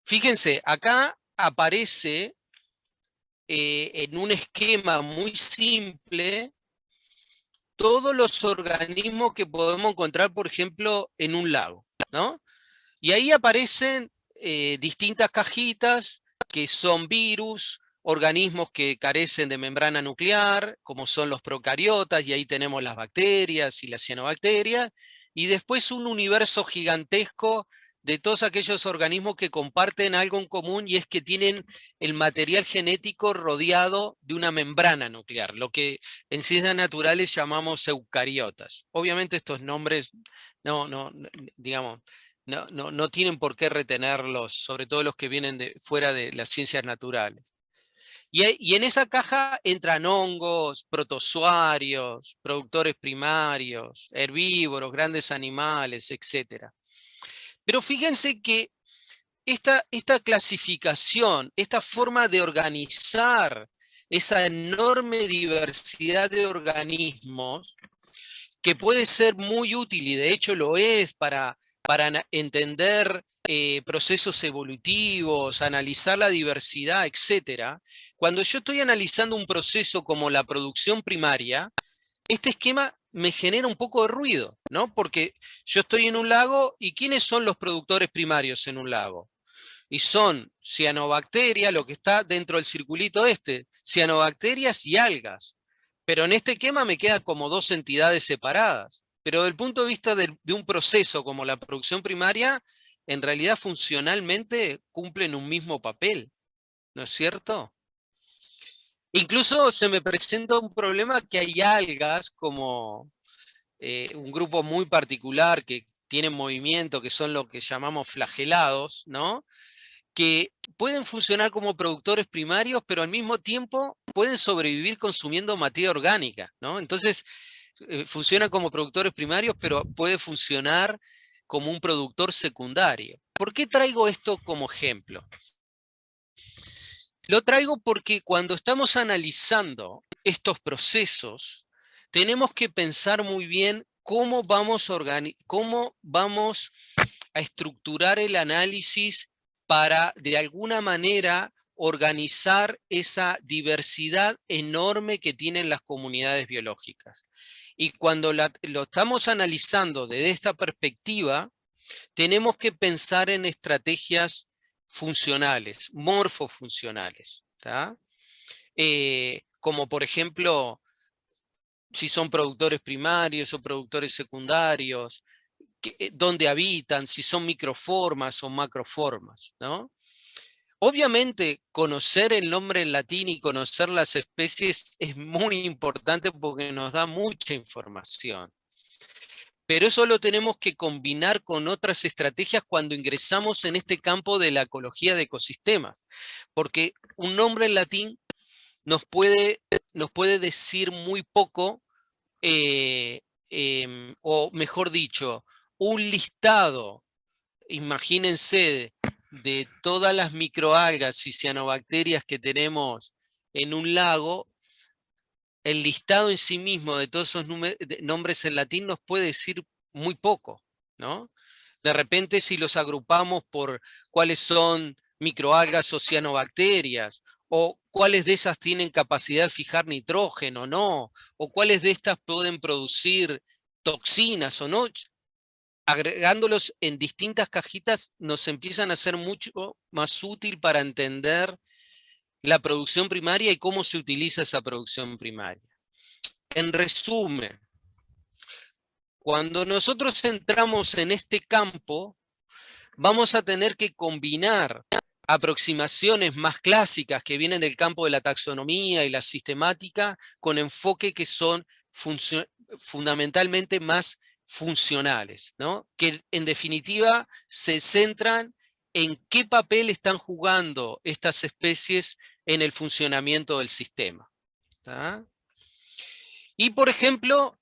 Fíjense, acá aparece en un esquema muy simple todos los organismos que podemos encontrar, por ejemplo, en un lago, ¿no? Y ahí aparecen distintas cajitas que son virus, organismos que carecen de membrana nuclear, como son los procariotas, y ahí tenemos las bacterias y las cianobacterias, y después un universo gigantesco de todos aquellos organismos que comparten algo en común, y es que tienen el material genético rodeado de una membrana nuclear, lo que en ciencias naturales llamamos eucariotas. Obviamente estos nombres digamos, no tienen por qué retenerlos, sobre todo los que vienen fuera de las ciencias naturales. Y en esa caja entran hongos, protozoarios, productores primarios, herbívoros, grandes animales, etc. Pero fíjense que esta clasificación, esta forma de organizar esa enorme diversidad de organismos, que puede ser muy útil, y de hecho lo es para entender procesos evolutivos, analizar la diversidad, etc. Cuando yo estoy analizando un proceso como la producción primaria, este esquema me genera un poco de ruido, ¿no? Porque yo estoy en un lago, ¿y quiénes son los productores primarios en un lago? Y son cianobacterias, lo que está dentro del circulito cianobacterias y algas. Pero en este esquema me quedan como dos entidades separadas. Pero desde el punto de vista de un proceso como la producción primaria, en realidad funcionalmente cumplen un mismo papel, ¿no es cierto? Incluso se me presenta un problema que hay algas como un grupo muy particular que tienen movimiento, que son lo que llamamos flagelados, ¿no? Que pueden funcionar como productores primarios, pero al mismo tiempo pueden sobrevivir consumiendo materia orgánica, ¿no? Entonces, funciona como productores primarios, pero puede funcionar como un productor secundario. ¿Por qué traigo esto como ejemplo? Lo traigo porque cuando estamos analizando estos procesos, tenemos que pensar muy bien cómo vamos a estructurar el análisis para, de alguna manera, organizar esa diversidad enorme que tienen las comunidades biológicas. Y cuando lo estamos analizando desde esta perspectiva, tenemos que pensar en estrategias funcionales, morfofuncionales, ¿tá? Como por ejemplo, si son productores primarios o productores secundarios, dónde habitan, si son microformas o macroformas, ¿no? Obviamente, conocer el nombre en latín y conocer las especies es muy importante porque nos da mucha información. Pero eso lo tenemos que combinar con otras estrategias cuando ingresamos en este campo de la ecología de ecosistemas. Porque un nombre en latín nos puede decir muy poco, o mejor dicho, un listado, imagínense, de todas las microalgas y cianobacterias que tenemos en un lago, el listado en sí mismo de todos esos nombres en latín nos puede decir muy poco, ¿no? De repente, si los agrupamos por cuáles son microalgas o cianobacterias, o cuáles de esas tienen capacidad de fijar nitrógeno o no, o cuáles de estas pueden producir toxinas o no, agregándolos en distintas cajitas nos empiezan a ser mucho más útil para entender la producción primaria y cómo se utiliza esa producción primaria. En resumen, cuando nosotros entramos en este campo, vamos a tener que combinar aproximaciones más clásicas que vienen del campo de la taxonomía y la sistemática con enfoque que son fundamentalmente más funcionales, ¿no? Que en definitiva se centran en qué papel están jugando estas especies en el funcionamiento del sistema, ¿tá? Y por ejemplo,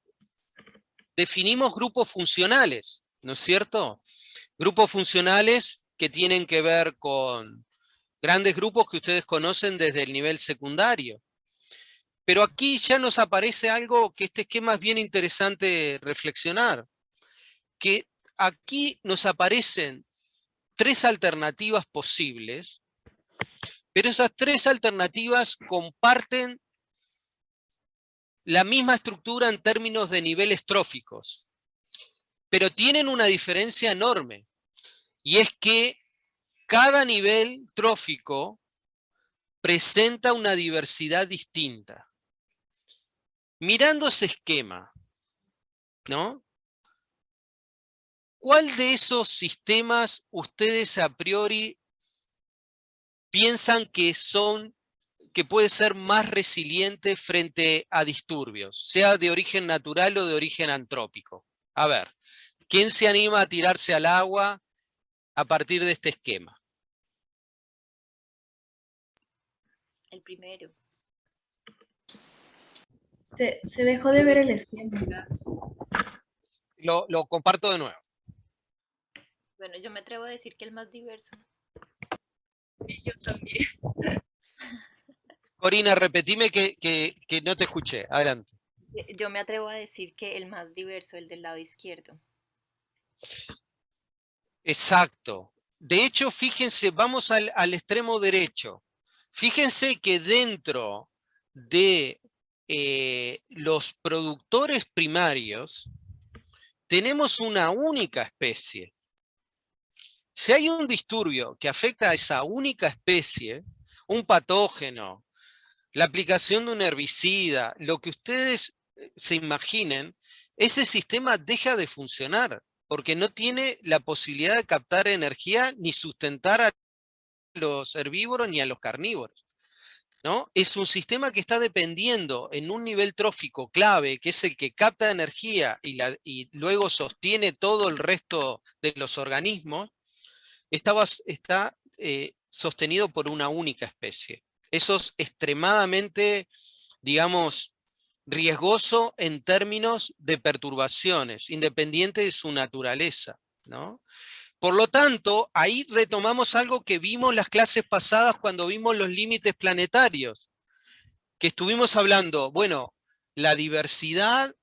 definimos grupos funcionales, ¿no es cierto? Grupos funcionales que tienen que ver con grandes grupos que ustedes conocen desde el nivel secundario. Pero aquí ya nos aparece algo que este esquema es bien interesante reflexionar, que aquí nos aparecen tres alternativas posibles, pero esas tres alternativas comparten la misma estructura en términos de niveles tróficos, pero tienen una diferencia enorme, y es que cada nivel trófico presenta una diversidad distinta. Mirando ese esquema, ¿no? ¿Cuál de esos sistemas ustedes a priori piensan que puede ser más resiliente frente a disturbios, sea de origen natural o de origen antrópico? A ver, ¿quién se anima a tirarse al agua a partir de este esquema? El primero. Se dejó de ver el esquema. Lo comparto de nuevo. Bueno, yo me atrevo a decir que el más diverso. Sí, yo también. Corina, repetime que no te escuché. Adelante. Yo me atrevo a decir que el más diverso, el del lado izquierdo. Exacto. De hecho, fíjense, vamos al extremo derecho. Fíjense que dentro de los productores primarios tenemos una única especie. Si hay un disturbio que afecta a esa única especie, un patógeno, la aplicación de un herbicida, lo que ustedes se imaginen, ese sistema deja de funcionar porque no tiene la posibilidad de captar energía ni sustentar a los herbívoros ni a los carnívoros, ¿no? Es un sistema que está dependiendo en un nivel trófico clave, que es el que capta energía y luego sostiene todo el resto de los organismos, está sostenido por una única especie. Eso es extremadamente, digamos, riesgoso en términos de perturbaciones, independiente de su naturaleza, ¿no? Por lo tanto, ahí retomamos algo que vimos las clases pasadas cuando vimos los límites planetarios, que estuvimos hablando, bueno, la diversidad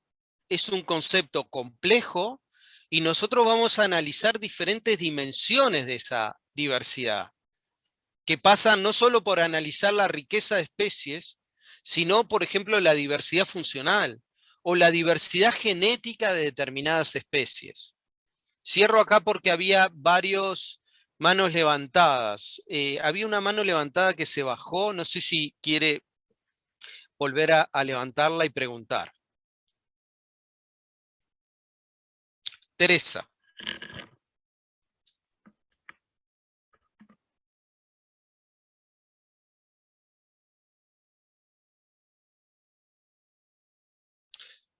es un concepto complejo y nosotros vamos a analizar diferentes dimensiones de esa diversidad, que pasan no solo por analizar la riqueza de especies, sino, por ejemplo, la diversidad funcional o la diversidad genética de determinadas especies. Cierro acá porque había varios manos levantadas. Había una mano levantada que se bajó, no sé si quiere volver a levantarla y preguntar. Teresa.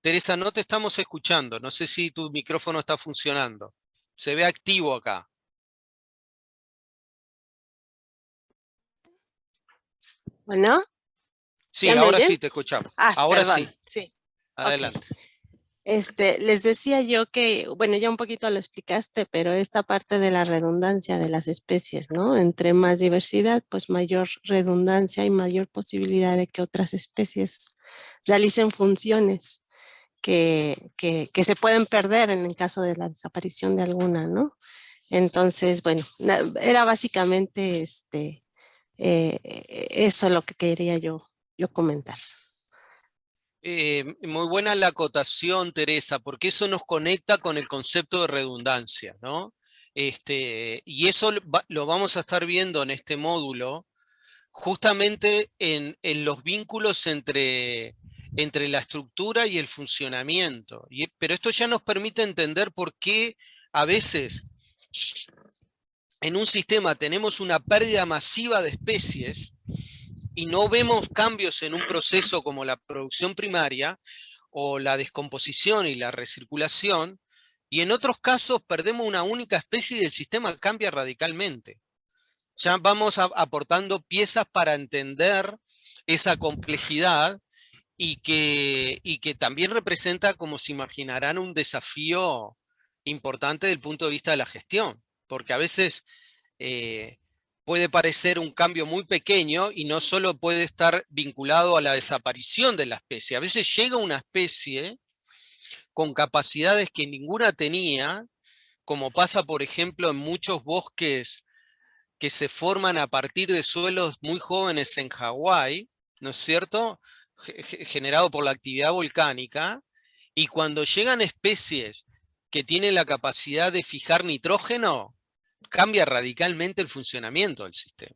Teresa, no te estamos escuchando. No sé si tu micrófono está funcionando. Se ve activo acá. Bueno, Sí, ¿ya me ahora oyen? sí te escuchamos. Ah, Ahora perdón, sí. sí. Ok. Adelante. Les decía yo que, bueno, ya un poquito lo explicaste, pero esta parte de la redundancia de las especies, ¿no? Entre más diversidad, pues mayor redundancia y mayor posibilidad de que otras especies realicen funciones que se pueden perder en el caso de la desaparición de alguna, ¿no? Entonces, bueno, era básicamente eso lo que quería yo comentar. Muy buena la acotación, Teresa, porque eso nos conecta con el concepto de redundancia, ¿no? Y eso lo vamos a estar viendo en este módulo, justamente en los vínculos entre la estructura y el funcionamiento. Pero esto ya nos permite entender por qué a veces en un sistema tenemos una pérdida masiva de especies y no vemos cambios en un proceso como la producción primaria o la descomposición y la recirculación, y en otros casos perdemos una única especie y el sistema cambia radicalmente. Ya vamos aportando piezas para entender esa complejidad y que también representa, como se imaginarán, un desafío importante desde el punto de vista de la gestión, porque a veces puede parecer un cambio muy pequeño y no solo puede estar vinculado a la desaparición de la especie. A veces llega una especie con capacidades que ninguna tenía, como pasa, por ejemplo, en muchos bosques que se forman a partir de suelos muy jóvenes en Hawái, ¿no es cierto? Generado por la actividad volcánica, y cuando llegan especies que tienen la capacidad de fijar nitrógeno, cambia radicalmente el funcionamiento del sistema.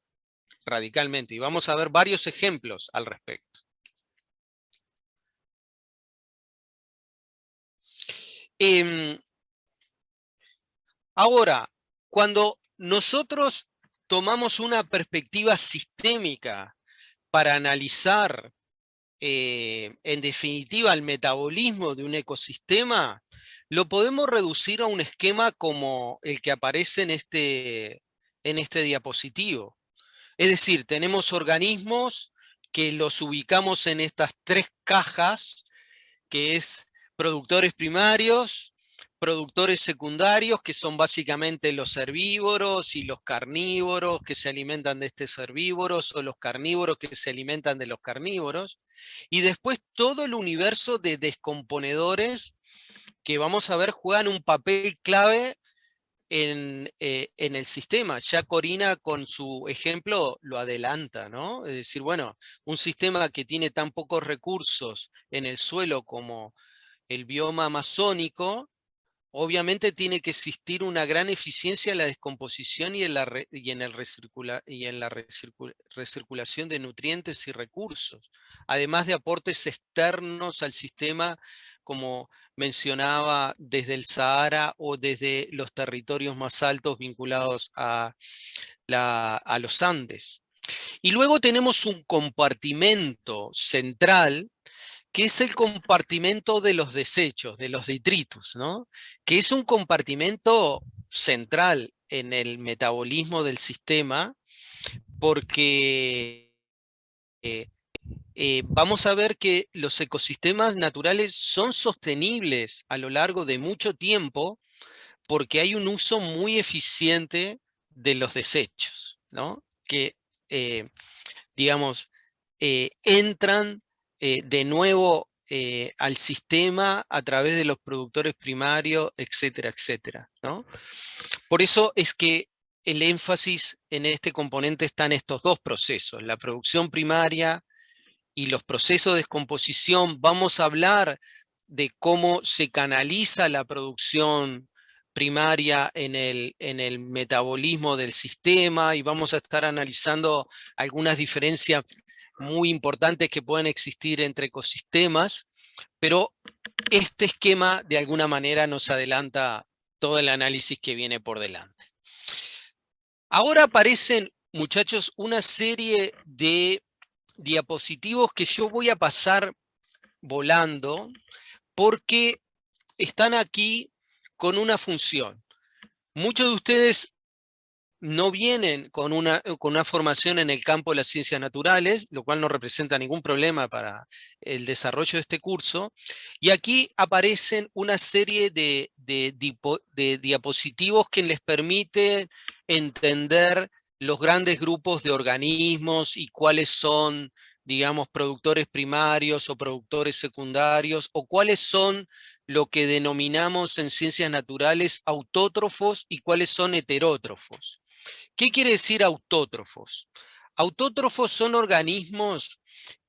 Radicalmente. Y vamos a ver varios ejemplos al respecto. Ahora, cuando nosotros tomamos una perspectiva sistémica para analizar, en definitiva, el metabolismo de un ecosistema, lo podemos reducir a un esquema como el que aparece en este diapositivo. Es decir, tenemos organismos que los ubicamos en estas tres cajas, que es productores primarios, productores secundarios, que son básicamente los herbívoros y los carnívoros que se alimentan de estos herbívoros, o los carnívoros que se alimentan de los carnívoros, y después todo el universo de descomponedores que vamos a ver juegan un papel clave en el sistema. Ya Corina con su ejemplo lo adelanta, ¿no? Es decir, bueno, un sistema que tiene tan pocos recursos en el suelo como el bioma amazónico, obviamente tiene que existir una gran eficiencia en la descomposición y en la recirculación de nutrientes y recursos, además de aportes externos al sistema, como mencionaba, desde el Sahara o desde los territorios más altos vinculados a los Andes. Y luego tenemos un compartimento central, que es el compartimento de los desechos, de los detritus, ¿no? Que es un compartimento central en el metabolismo del sistema, porque vamos a ver que los ecosistemas naturales son sostenibles a lo largo de mucho tiempo porque hay un uso muy eficiente de los desechos, ¿no? Que, digamos, entran de nuevo al sistema a través de los productores primarios, etcétera, etcétera, ¿no? Por eso es que el énfasis en este componente está en estos dos procesos, la producción primaria y los procesos de descomposición. Vamos a hablar de cómo se canaliza la producción primaria en el metabolismo del sistema, y vamos a estar analizando algunas diferencias muy importantes que pueden existir entre ecosistemas, pero este esquema de alguna manera nos adelanta todo el análisis que viene por delante. Ahora aparecen, muchachos, una serie de diapositivos que yo voy a pasar volando porque están aquí con una función. Muchos de ustedes no vienen con una formación en el campo de las ciencias naturales, lo cual no representa ningún problema para el desarrollo de este curso. Y aquí aparecen una serie de diapositivos que les permiten entender los grandes grupos de organismos y cuáles son, digamos, productores primarios o productores secundarios, o cuáles son lo que denominamos en ciencias naturales autótrofos y cuáles son heterótrofos. ¿Qué quiere decir autótrofos? Autótrofos son organismos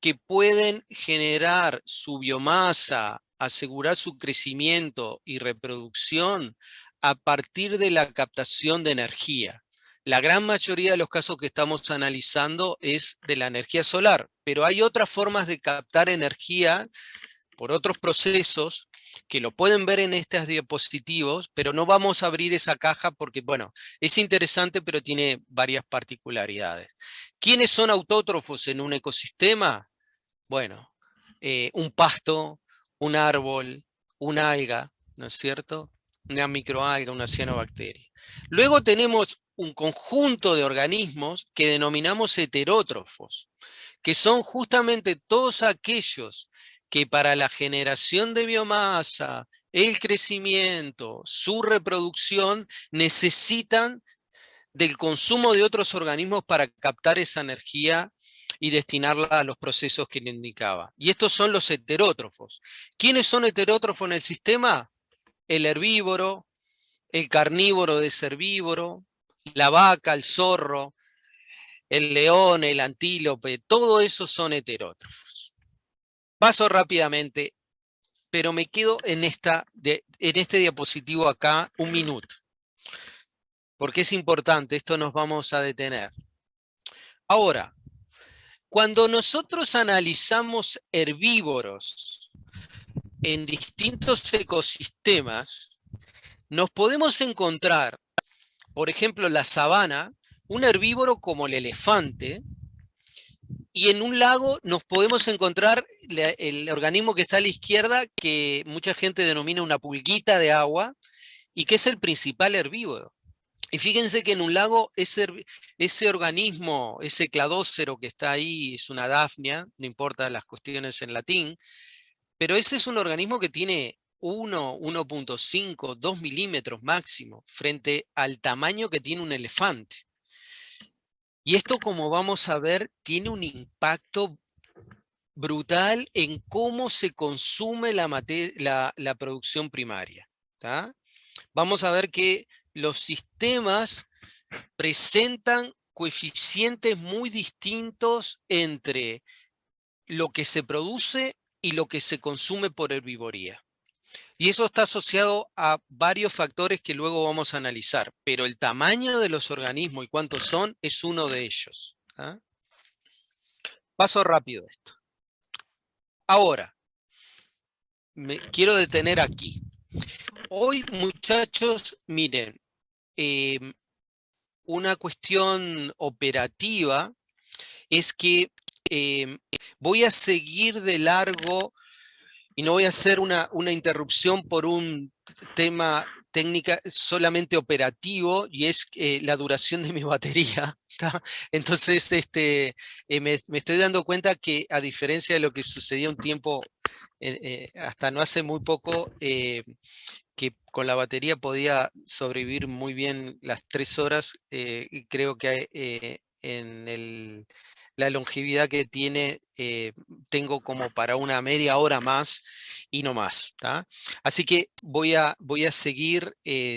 que pueden generar su biomasa, asegurar su crecimiento y reproducción a partir de la captación de energía. La gran mayoría de los casos que estamos analizando es de la energía solar, pero hay otras formas de captar energía por otros procesos que lo pueden ver en estas diapositivas, pero no vamos a abrir esa caja porque, bueno, es interesante, pero tiene varias particularidades. ¿Quiénes son autótrofos en un ecosistema? Bueno, un pasto, un árbol, una alga, ¿no es cierto? Una microalga, una cianobacteria. Luego tenemos un conjunto de organismos que denominamos heterótrofos, que son justamente todos aquellos que para la generación de biomasa, el crecimiento, su reproducción, necesitan del consumo de otros organismos para captar esa energía y destinarla a los procesos que le indicaba. Y estos son los heterótrofos. ¿Quiénes son heterótrofos en el sistema? El herbívoro, el carnívoro de herbívoro, la vaca, el zorro, el león, el antílope, todo eso son heterótrofos. Paso rápidamente, pero me quedo en este diapositivo acá un minuto, porque es importante, esto nos vamos a detener. Ahora, cuando nosotros analizamos herbívoros en distintos ecosistemas, nos podemos encontrar, por ejemplo, la sabana, un herbívoro como el elefante, y en un lago nos podemos encontrar el organismo que está a la izquierda, que mucha gente denomina una pulguita de agua, y que es el principal herbívoro. Y fíjense que en un lago ese organismo, ese cladócero que está ahí, es una dafnia, no importa las cuestiones en latín, pero ese es un organismo que tiene 1.5, 2 milímetros máximo, frente al tamaño que tiene un elefante. Y esto, como vamos a ver, tiene un impacto brutal en cómo se consume la producción primaria, ¿tá? Vamos a ver que los sistemas presentan coeficientes muy distintos entre lo que se produce y lo que se consume por herbivoría. Y eso está asociado a varios factores que luego vamos a analizar, pero el tamaño de los organismos y cuántos son es uno de ellos. ¿Ah? Paso rápido esto. Ahora, me quiero detener aquí. Hoy, muchachos, miren, una cuestión operativa es que voy a seguir de largo y no voy a hacer una interrupción por un tema técnica solamente operativo y es la duración de mi batería. ¿Tá? Entonces me estoy dando cuenta que, a diferencia de lo que sucedía un tiempo, hasta no hace muy poco, que con la batería podía sobrevivir muy bien las 3 horas, y creo que en la longevidad que tiene, tengo como para una media hora más y no más. ¿Tá? Así que voy a seguir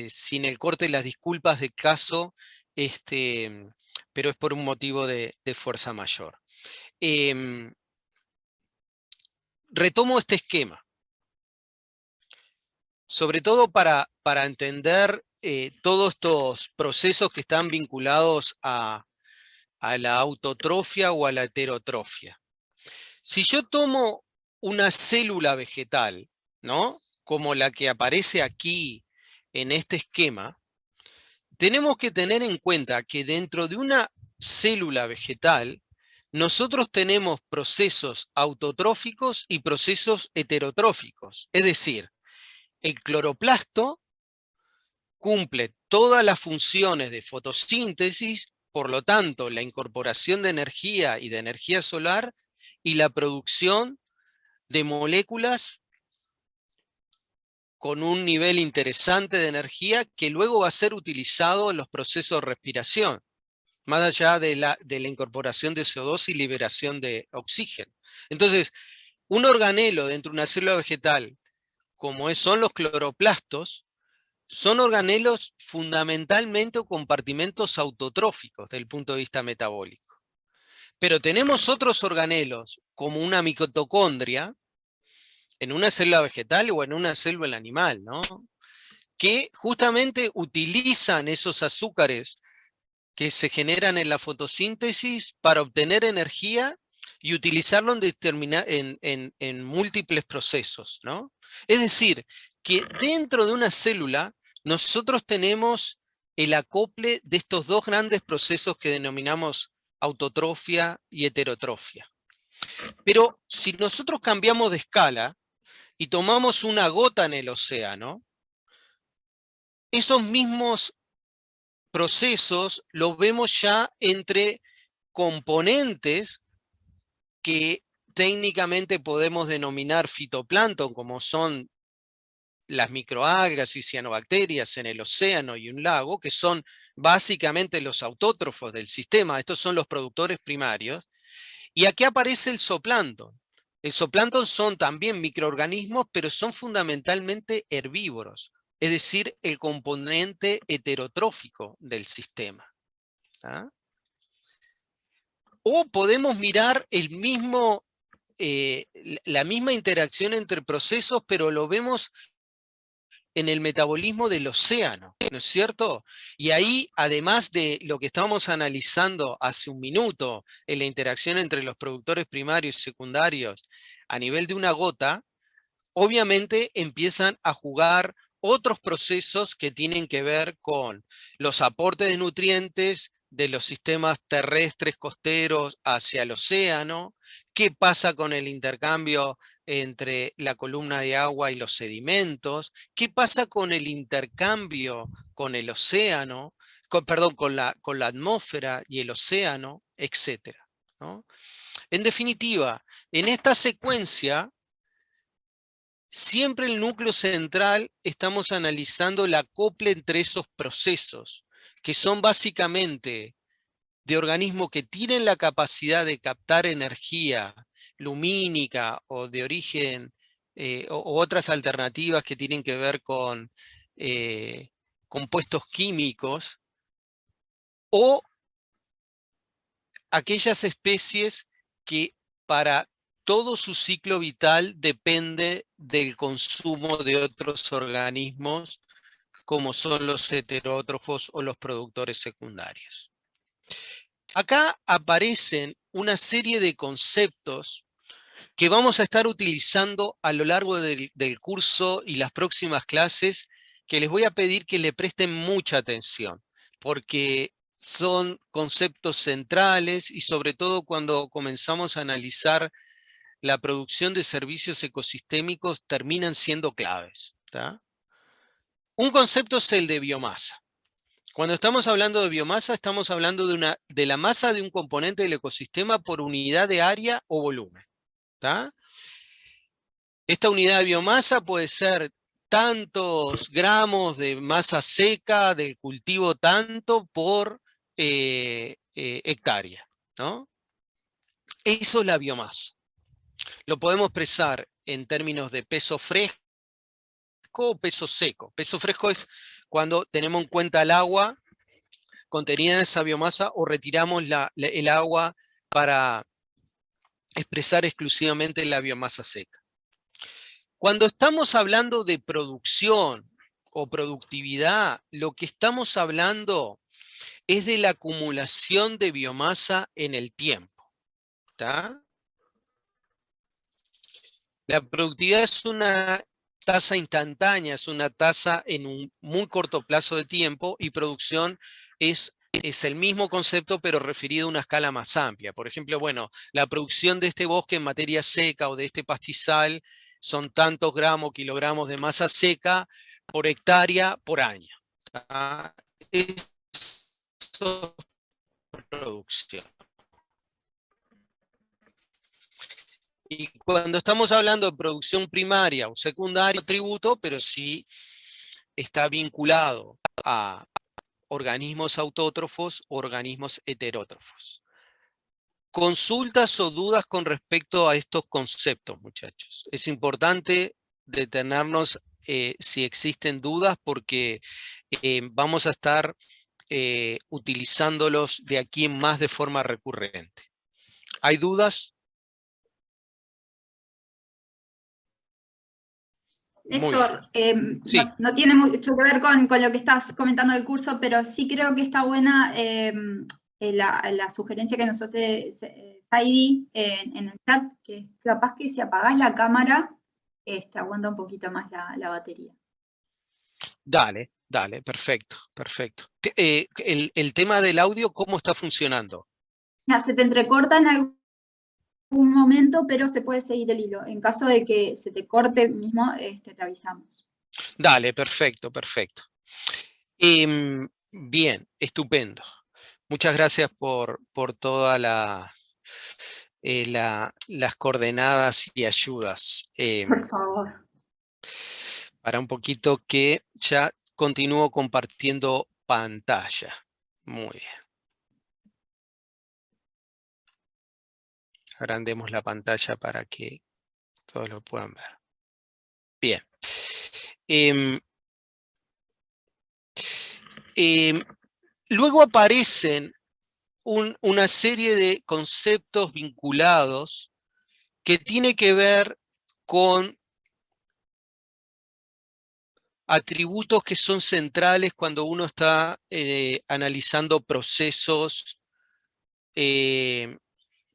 sin el corte, las disculpas de caso, pero es por un motivo de fuerza mayor. Retomo este esquema, sobre todo para entender todos estos procesos que están vinculados a la autotrofia o a la heterotrofia. Si yo tomo una célula vegetal, ¿no?, como la que aparece aquí en este esquema, tenemos que tener en cuenta que dentro de una célula vegetal nosotros tenemos procesos autotróficos y procesos heterotróficos. Es decir, el cloroplasto cumple todas las funciones de fotosíntesis, por lo tanto, la incorporación de energía y de energía solar y la producción de moléculas con un nivel interesante de energía que luego va a ser utilizado en los procesos de respiración, más allá de la incorporación de CO2 y liberación de oxígeno. Entonces, un organelo dentro de una célula vegetal, como son los cloroplastos, son organelos fundamentalmente o compartimentos autotróficos desde el punto de vista metabólico. Pero tenemos otros organelos, como una mitocondria, en una célula vegetal o en una célula animal, ¿no?, que justamente utilizan esos azúcares que se generan en la fotosíntesis para obtener energía y utilizarlo en múltiples procesos, ¿no? Es decir, que dentro de una célula nosotros tenemos el acople de estos dos grandes procesos que denominamos autotrofia y heterotrofia. Pero si nosotros cambiamos de escala y tomamos una gota en el océano, esos mismos procesos los vemos ya entre componentes que técnicamente podemos denominar fitoplancton, como son las microalgas y cianobacterias en el océano y un lago, que son básicamente los autótrofos del sistema. Estos son los productores primarios. Y aquí aparece el zooplancton. El zooplancton son también microorganismos, pero son fundamentalmente herbívoros, es decir, el componente heterotrófico del sistema. ¿Ah? O podemos mirar la misma interacción entre procesos, pero lo vemos en el metabolismo del océano, ¿no es cierto? Y ahí, además de lo que estábamos analizando hace un minuto, en la interacción entre los productores primarios y secundarios a nivel de una gota, obviamente empiezan a jugar otros procesos que tienen que ver con los aportes de nutrientes de los sistemas terrestres costeros hacia el océano, qué pasa con el intercambio entre la columna de agua y los sedimentos, qué pasa con el intercambio con el océano, con la atmósfera y el océano, etc., ¿no? En definitiva, en esta secuencia, siempre el núcleo central estamos analizando el acople entre esos procesos, que son básicamente de organismos que tienen la capacidad de captar energía lumínica o de origen, o otras alternativas que tienen que ver con compuestos químicos, o aquellas especies que para todo su ciclo vital depende del consumo de otros organismos, como son los heterótrofos o los productores secundarios. Acá aparecen una serie de conceptos que vamos a estar utilizando a lo largo del curso y las próximas clases, que les voy a pedir que le presten mucha atención, porque son conceptos centrales y sobre todo cuando comenzamos a analizar la producción de servicios ecosistémicos terminan siendo claves, ¿tá? Un concepto es el de biomasa. Cuando estamos hablando de biomasa, estamos hablando de la masa de un componente del ecosistema por unidad de área o volumen. ¿Tá? Esta unidad de biomasa puede ser tantos gramos de masa seca del cultivo tanto por hectárea, ¿no? Eso es la biomasa. Lo podemos expresar en términos de peso fresco o peso seco. Peso fresco es cuando tenemos en cuenta el agua contenida en esa biomasa o retiramos el agua para expresar exclusivamente la biomasa seca. Cuando estamos hablando de producción o productividad, lo que estamos hablando es de la acumulación de biomasa en el tiempo. ¿Tá? La productividad es una tasa instantánea, es una tasa en un muy corto plazo de tiempo, y producción es el mismo concepto pero referido a una escala más amplia. Por ejemplo, bueno, la producción de este bosque en materia seca o de este pastizal son tantos gramos, kilogramos de masa seca por hectárea por año. ¿Tá? Eso es producción. Y cuando estamos hablando de producción primaria o secundaria, tributo, pero sí está vinculado a organismos autótrofos o organismos heterótrofos. Consultas o dudas con respecto a estos conceptos, muchachos. Es importante detenernos si existen dudas, porque vamos a estar utilizándolos de aquí en más de forma recurrente. ¿Hay dudas? Néstor, sí. no tiene mucho que ver con lo que estás comentando del curso, pero sí creo que está buena la sugerencia que nos hace Saidi en el chat, que es capaz que si apagás la cámara, aguanta un poquito más la batería. Dale, perfecto, perfecto. El tema del audio, ¿cómo está funcionando? Ya, se te entrecorta en algún momento, pero se puede seguir el hilo. En caso de que se te corte mismo, te avisamos. Dale, perfecto, perfecto. Bien, estupendo. Muchas gracias por todas las coordenadas y ayudas. Por favor. Para un poquito que ya continúo compartiendo pantalla. Muy bien. Agrandemos la pantalla para que todos lo puedan ver. Bien. Luego aparecen una serie de conceptos vinculados que tiene que ver con atributos que son centrales cuando uno está analizando procesos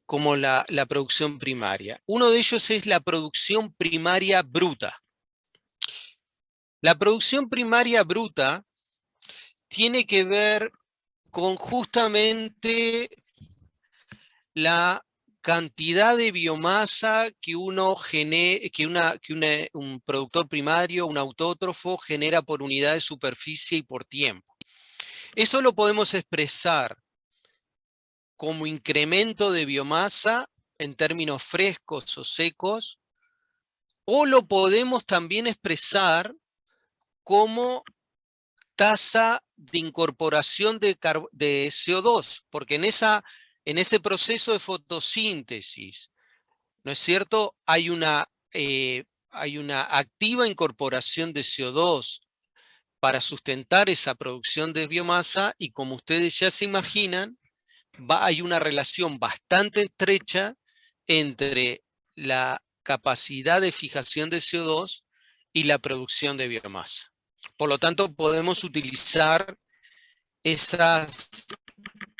como la producción primaria. Uno de ellos es la producción primaria bruta. La producción primaria bruta tiene que ver con justamente la cantidad de biomasa que un productor primario, un autótrofo, genera por unidad de superficie y por tiempo. Eso lo podemos expresar como incremento de biomasa en términos frescos o secos, o lo podemos también expresar como tasa de incorporación de CO2, porque en ese proceso de fotosíntesis, ¿no es cierto?, hay una activa incorporación de CO2 para sustentar esa producción de biomasa, y como ustedes ya se imaginan, hay una relación bastante estrecha entre la capacidad de fijación de CO2 y la producción de biomasa. Por lo tanto, podemos utilizar esas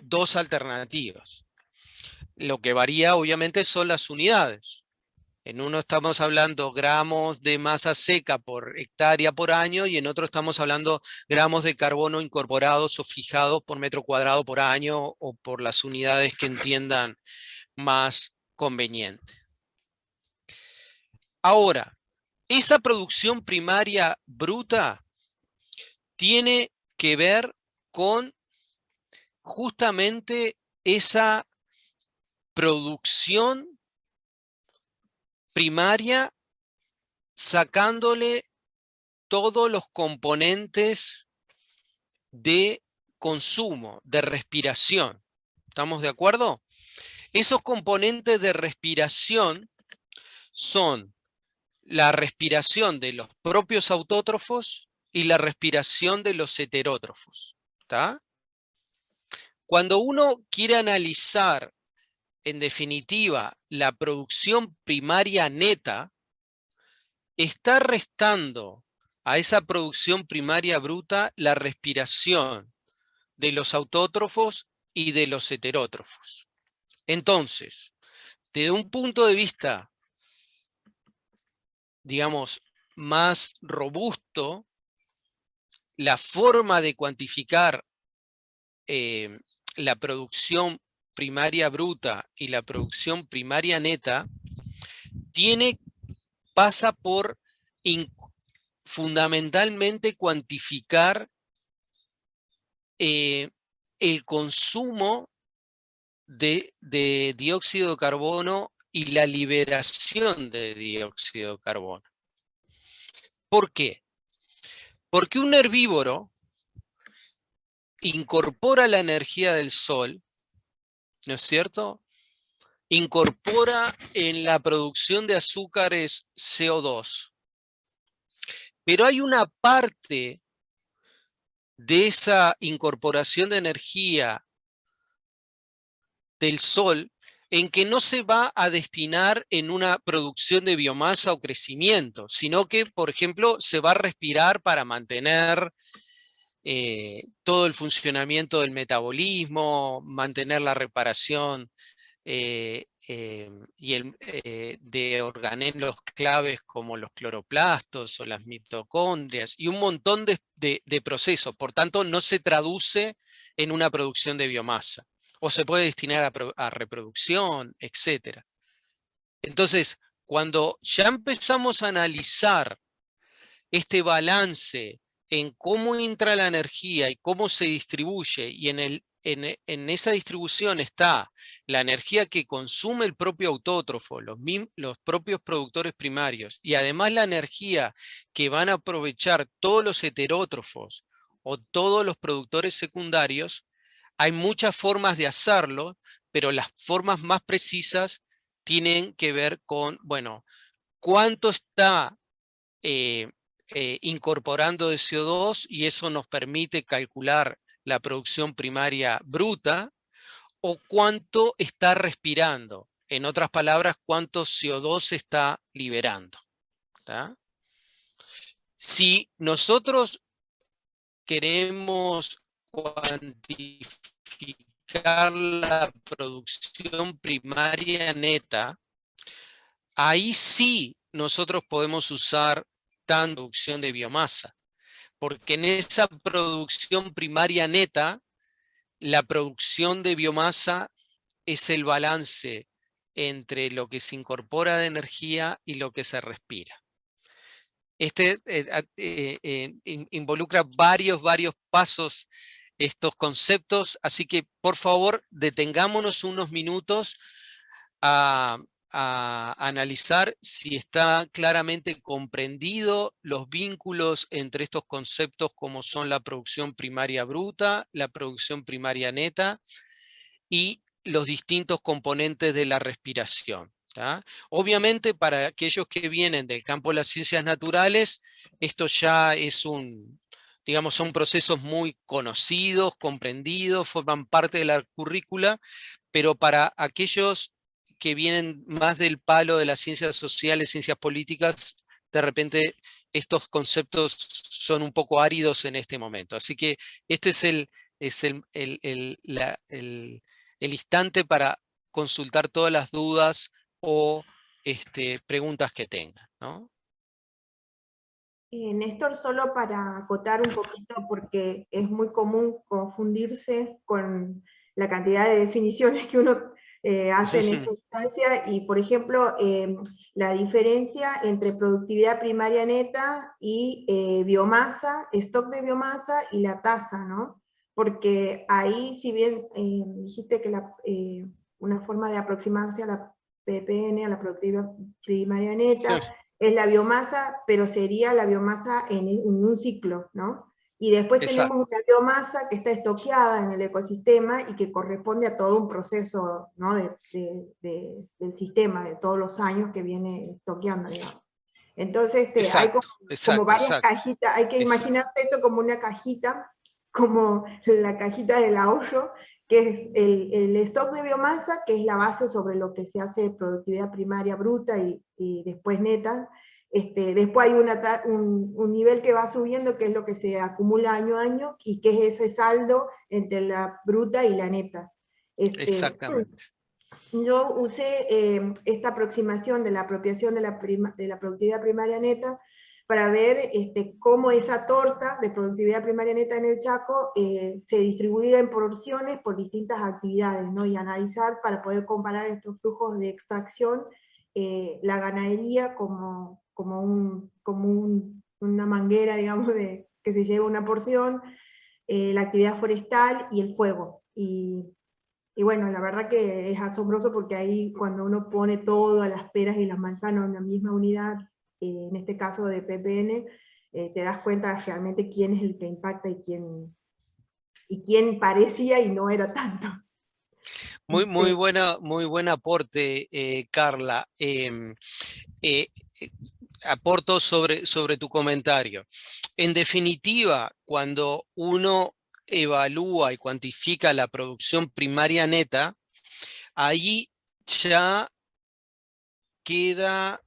dos alternativas. Lo que varía, obviamente, son las unidades. En uno estamos hablando gramos de masa seca por hectárea por año, y en otro estamos hablando gramos de carbono incorporados o fijados por metro cuadrado por año, o por las unidades que entiendan más conveniente. Ahora, esa producción primaria bruta tiene que ver con justamente esa producción primaria, sacándole todos los componentes de consumo, de respiración. ¿Estamos de acuerdo? Esos componentes de respiración son la respiración de los propios autótrofos y la respiración de los heterótrofos. ¿Está? Cuando uno quiere analizar, en definitiva, la producción primaria neta, está restando a esa producción primaria bruta la respiración de los autótrofos y de los heterótrofos. Entonces, desde un punto de vista, digamos, más robusto, la forma de cuantificar la producción primaria bruta y la producción primaria neta pasa por fundamentalmente cuantificar el consumo de dióxido de carbono y la liberación de dióxido de carbono. ¿Por qué? Porque un herbívoro incorpora la energía del sol, ¿no es cierto? Incorpora en la producción de azúcares CO2. Pero hay una parte de esa incorporación de energía del sol en que no se va a destinar en una producción de biomasa o crecimiento, sino que, por ejemplo, se va a respirar para mantener todo el funcionamiento del metabolismo, mantener la reparación de organelos claves como los cloroplastos o las mitocondrias y un montón de procesos. Por tanto, no se traduce en una producción de biomasa o se puede destinar a reproducción, etc. Entonces, cuando ya empezamos a analizar este balance en cómo entra la energía y cómo se distribuye, y en esa distribución está la energía que consume el propio autótrofo, los propios productores primarios, y además la energía que van a aprovechar todos los heterótrofos o todos los productores secundarios, hay muchas formas de hacerlo, pero las formas más precisas tienen que ver con, bueno, cuánto está incorporando de CO2 y eso nos permite calcular la producción primaria bruta, o cuánto está respirando. En otras palabras, cuánto CO2 está liberando. ¿Tá? Si nosotros queremos cuantificar la producción primaria neta, ahí sí nosotros podemos usar tanta producción de biomasa, porque en esa producción primaria neta, la producción de biomasa es el balance entre lo que se incorpora de energía y lo que se respira. Involucra varios pasos estos conceptos, así que por favor detengámonos unos minutos a analizar si está claramente comprendido los vínculos entre estos conceptos como son la producción primaria bruta, la producción primaria neta y los distintos componentes de la respiración. ¿Tá? Obviamente para aquellos que vienen del campo de las ciencias naturales, esto ya es digamos, son procesos muy conocidos, comprendidos, forman parte de la currícula, pero para aquellos que vienen más del palo de las ciencias sociales, ciencias políticas, de repente estos conceptos son un poco áridos en este momento. Así que este es el instante para consultar todas las dudas o preguntas que tengan, ¿no? Néstor, solo para acotar un poquito, porque es muy común confundirse con la cantidad de definiciones que uno hace en esta instancia, y por ejemplo, la diferencia entre productividad primaria neta y biomasa, stock de biomasa y la tasa, ¿no? Porque ahí, si bien dijiste que una forma de aproximarse a la PPN, a la productividad primaria neta, Sí. es la biomasa, pero sería la biomasa en un ciclo, ¿no? Y después Exacto. tenemos una biomasa que está estoqueada en el ecosistema y que corresponde a todo un proceso, ¿no? del sistema, de todos los años que viene estoqueando, digamos. Entonces, hay como varias cajitas, hay que imaginarte esto como una cajita, como la cajita del ahorro, que es el stock de biomasa, que es la base sobre lo que se hace productividad primaria bruta y después neta. Después hay un nivel que va subiendo, que es lo que se acumula año a año, y que es ese saldo entre la bruta y la neta. Exactamente. Yo usé esta aproximación de la apropiación de la productividad primaria neta para ver cómo esa torta de productividad primaria neta en el Chaco se distribuía en porciones por distintas actividades, ¿no? Y analizar para poder comparar estos flujos de extracción, la ganadería como una manguera, digamos, que se lleva una porción, la actividad forestal y el fuego. Y bueno, la verdad que es asombroso porque ahí cuando uno pone todas las peras y las manzanas en la misma unidad, en este caso de PPN, te das cuenta realmente quién es el que impacta y quién parecía y no era tanto. Muy buen aporte, Carla. Aporto sobre tu comentario. En definitiva, cuando uno evalúa y cuantifica la producción primaria neta, ahí ya queda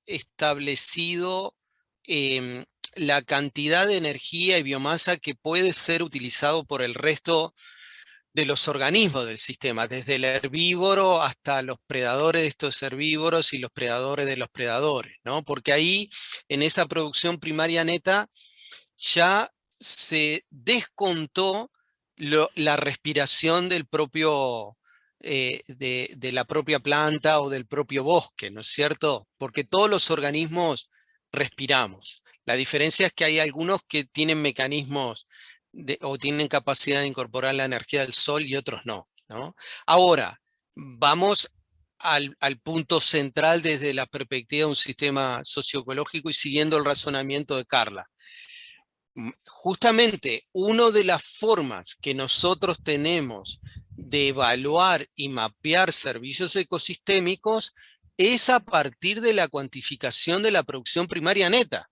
establecido la cantidad de energía y biomasa que puede ser utilizado por el resto de los organismos del sistema, desde el herbívoro hasta los predadores de estos herbívoros y los predadores de los predadores, ¿no? Porque ahí, en esa producción primaria neta, ya se descontó la respiración del propio, de la propia planta o del propio bosque, ¿no es cierto? Porque todos los organismos respiramos. La diferencia es que hay algunos que tienen mecanismos o tienen capacidad de incorporar la energía del sol y otros no, ¿no? Ahora, vamos al punto central desde la perspectiva de un sistema socioecológico y siguiendo el razonamiento de Carla. Justamente una de las formas que nosotros tenemos de evaluar y mapear servicios ecosistémicos es a partir de la cuantificación de la producción primaria neta,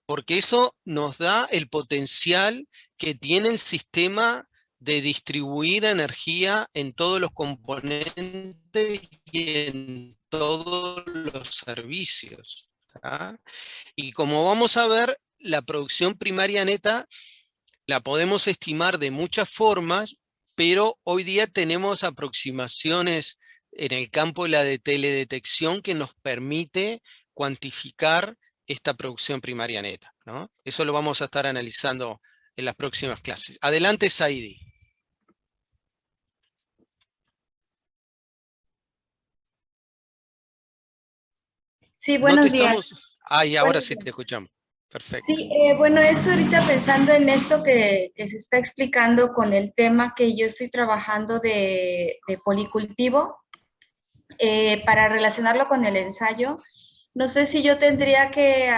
porque eso nos da el potencial que tiene el sistema de distribuir energía en todos los componentes y en todos los servicios, ¿tá? Y como vamos a ver, la producción primaria neta la podemos estimar de muchas formas, pero hoy día tenemos aproximaciones en el campo de la teledetección que nos permite cuantificar esta producción primaria neta, ¿no? Eso lo vamos a estar analizando en las próximas clases. Adelante, Saidi. Sí, buenos No te días. estamos... Ay, ahora sí te escuchamos. Perfecto. Sí, bueno, eso ahorita pensando en esto que se está explicando con el tema que yo estoy trabajando de policultivo, para relacionarlo con el ensayo, no sé si yo tendría que,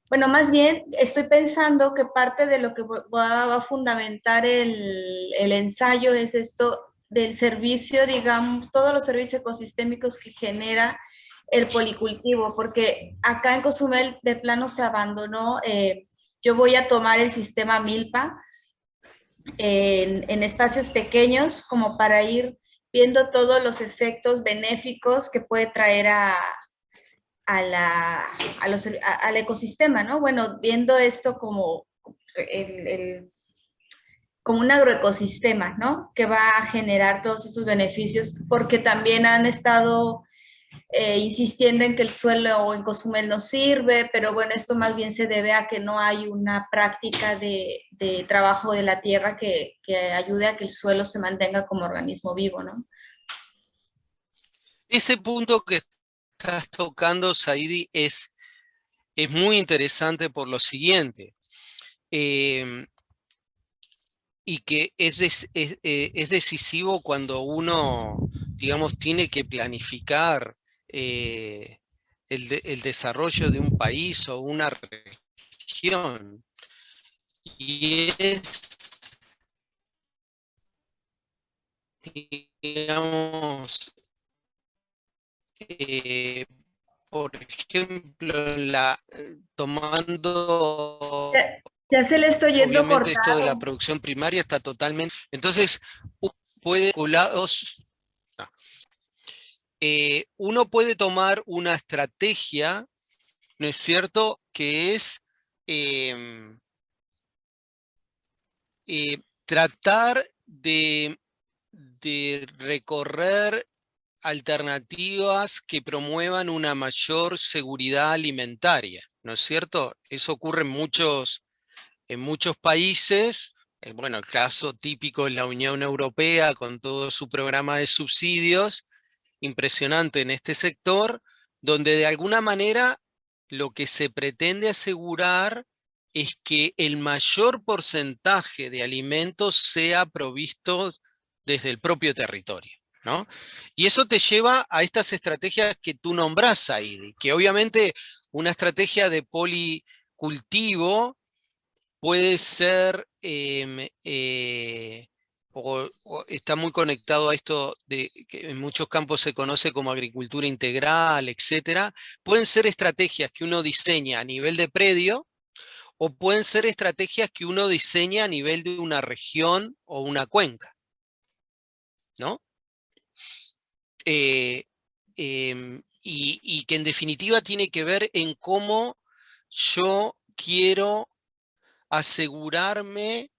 bueno, más bien estoy pensando que parte de lo que va a fundamentar el ensayo es esto del servicio, digamos, todos los servicios ecosistémicos que genera el policultivo, porque acá en Cozumel de plano se abandonó. Yo voy a tomar el sistema Milpa en espacios pequeños como para ir viendo todos los efectos benéficos que puede traer al ecosistema, ¿no? Bueno, viendo esto como como un agroecosistema, ¿no? Que va a generar todos estos beneficios, porque también han estado insistiendo en que el suelo en Cozumel no sirve, pero bueno, esto más bien se debe a que no hay una práctica de trabajo de la tierra que ayude a que el suelo se mantenga como organismo vivo, ¿no? ese punto que estás tocando, Saidi, es muy interesante por lo siguiente, y que es decisivo cuando uno, digamos, tiene que planificar el desarrollo de un país o una región. Y es, digamos, por ejemplo, tomando, Ya se le estoy yendo obviamente esto de la cortado. producción primaria está totalmente, entonces uno puede tomar una estrategia, ¿no es cierto?, que es tratar de recorrer alternativas que promuevan una mayor seguridad alimentaria, ¿no es cierto? Eso ocurre en muchos países. Bueno, el caso típico es la Unión Europea con todo su programa de subsidios, impresionante en este sector, donde de alguna manera lo que se pretende asegurar es que el mayor porcentaje de alimentos sea provisto desde el propio territorio, ¿no? Y eso te lleva a estas estrategias que tú nombrás, Saidi, que obviamente una estrategia de policultivo puede ser, o está muy conectado a esto de que en muchos campos se conoce como agricultura integral, etcétera. Pueden ser estrategias que uno diseña a nivel de predio, o pueden ser estrategias que uno diseña a nivel de una región o una cuenca, ¿no? Y que en definitiva tiene que ver en cómo yo quiero asegurarme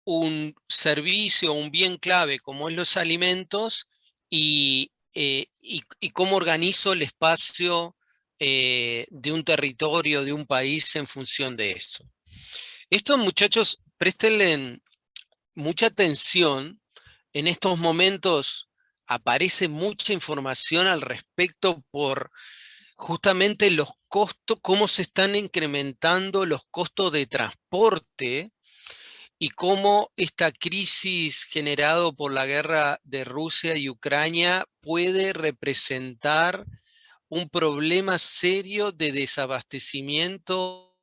un servicio, un bien clave como es los alimentos, y cómo organizo el espacio de un territorio, de un país en función de eso. Estos muchachos, préstenle mucha atención. En estos momentos aparece mucha información al respecto por justamente los costos, cómo se están incrementando los costos de transporte, y cómo esta crisis generada por la guerra de Rusia y Ucrania puede representar un problema serio de desabastecimiento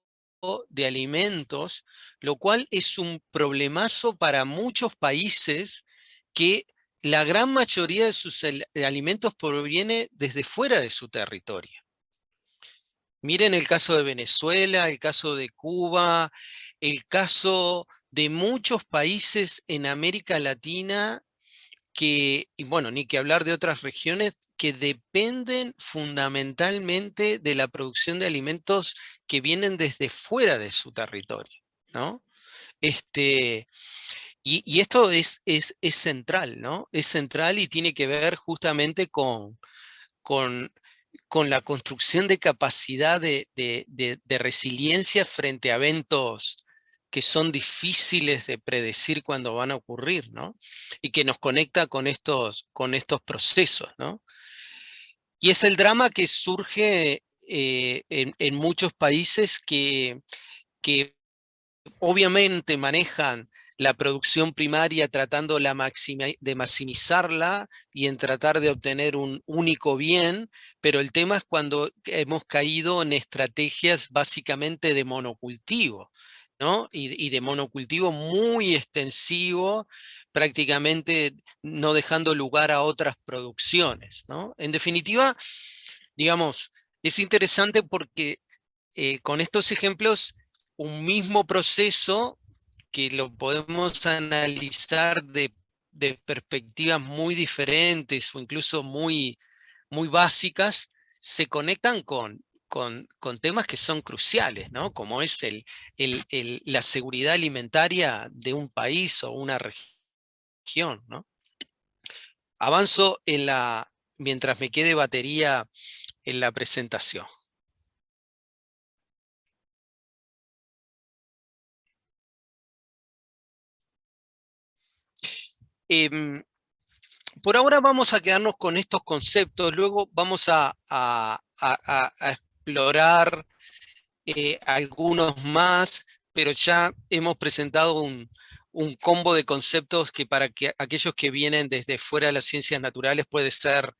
de alimentos, lo cual es un problemazo para muchos países que la gran mayoría de sus alimentos proviene desde fuera de su territorio. Miren el caso de Venezuela, el caso de Cuba, el caso de muchos países en América Latina que, y bueno, ni que hablar de otras regiones que dependen fundamentalmente de la producción de alimentos que vienen desde fuera de su territorio, ¿no? Y esto es central, ¿no? Es central y tiene que ver justamente con con la construcción de capacidad de resiliencia frente a eventos que son difíciles de predecir cuando van a ocurrir, ¿no? Y que nos conecta con estos procesos, ¿no? Y es el drama que surge en muchos países que obviamente manejan la producción primaria tratando de maximizarla y en tratar de obtener un único bien, pero el tema es cuando hemos caído en estrategias básicamente de monocultivo, ¿no? Y de monocultivo muy extensivo, prácticamente no dejando lugar a otras producciones, ¿no? En definitiva, digamos, es interesante porque con estos ejemplos, un mismo proceso que lo podemos analizar de perspectivas muy diferentes o incluso muy básicas, se conectan con temas que son cruciales, ¿no? Como es la seguridad alimentaria de un país o una región, ¿no? Avanzo mientras me quede batería en la presentación. por ahora vamos a quedarnos con estos conceptos, luego vamos a explorar algunos más, pero ya hemos presentado un combo de conceptos que para que aquellos que vienen desde fuera de las ciencias naturales puede ser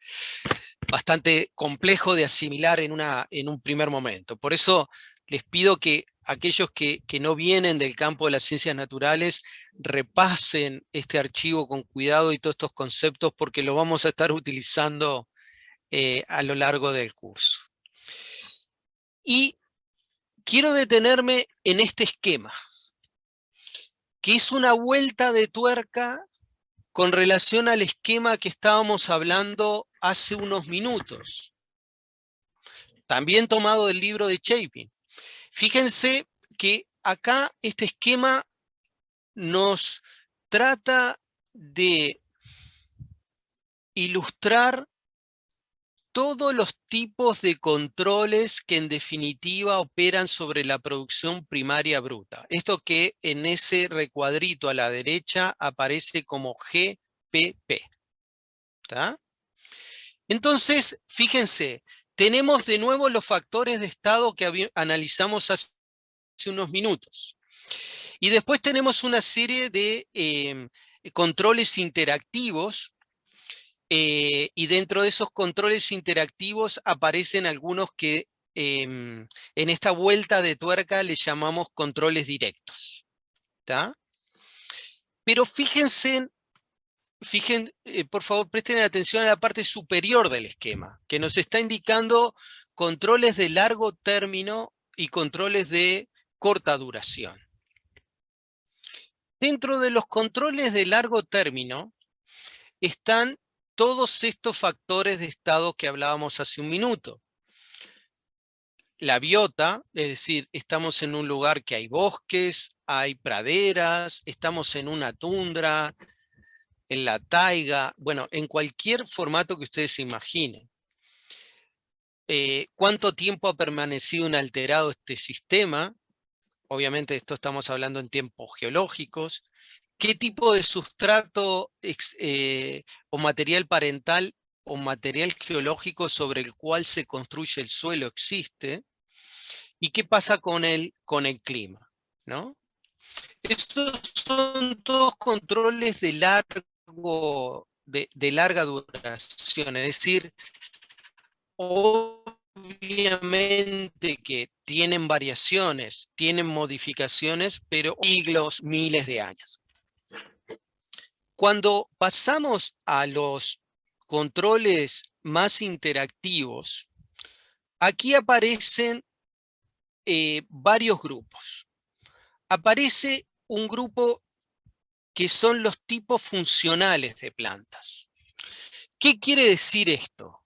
bastante complejo de asimilar en un primer momento. Por eso les pido que aquellos que no vienen del campo de las ciencias naturales repasen este archivo con cuidado y todos estos conceptos porque lo vamos a estar utilizando a lo largo del curso. Y quiero detenerme en este esquema, que es una vuelta de tuerca con relación al esquema que estábamos hablando hace unos minutos, también tomado del libro de Chapin. Fíjense que acá este esquema nos trata de ilustrar todos los tipos de controles que en definitiva operan sobre la producción primaria bruta. Esto que en ese recuadrito a la derecha aparece como GPP. ¿Tá? Entonces, fíjense, tenemos de nuevo los factores de estado que analizamos hace unos minutos. Y después tenemos una serie de controles interactivos. Y dentro de esos controles interactivos aparecen algunos que en esta vuelta de tuerca le llamamos controles directos. ¿Tá? Pero fíjense, por favor, presten atención a la parte superior del esquema, que nos está indicando controles de largo término y controles de corta duración. Dentro de los controles de largo término están todos estos factores de estado que hablábamos hace un minuto. La biota, es decir, estamos en un lugar que hay bosques, hay praderas, estamos en una tundra, en la taiga, bueno, en cualquier formato que ustedes se imaginen. ¿Cuánto tiempo ha permanecido inalterado este sistema? Obviamente esto estamos hablando en tiempos geológicos. ¿Qué tipo de sustrato o material parental o material geológico sobre el cual se construye el suelo existe? ¿Y qué pasa con el clima? ¿No? Estos son todos controles de larga duración, es decir, obviamente que tienen variaciones, tienen modificaciones, pero siglos, miles de años. Cuando pasamos a los controles más interactivos, aquí aparecen varios grupos. Aparece un grupo que son los tipos funcionales de plantas. ¿Qué quiere decir esto?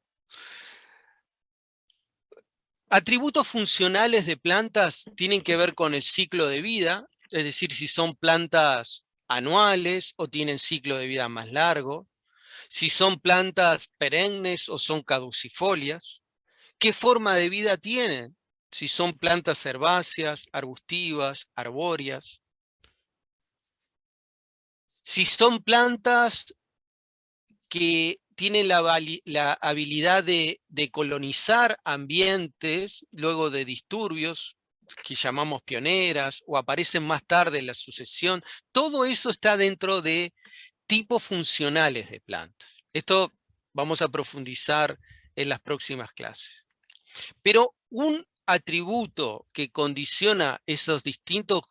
Atributos funcionales de plantas tienen que ver con el ciclo de vida, es decir, si son plantas anuales o tienen ciclo de vida más largo, si son plantas perennes o son caducifolias, qué forma de vida tienen, si son plantas herbáceas, arbustivas, arbóreas, si son plantas que tienen la habilidad de colonizar ambientes luego de disturbios, que llamamos pioneras, o aparecen más tarde en la sucesión. Todo eso está dentro de tipos funcionales de plantas. Esto vamos a profundizar en las próximas clases. Pero un atributo que condiciona esos distintos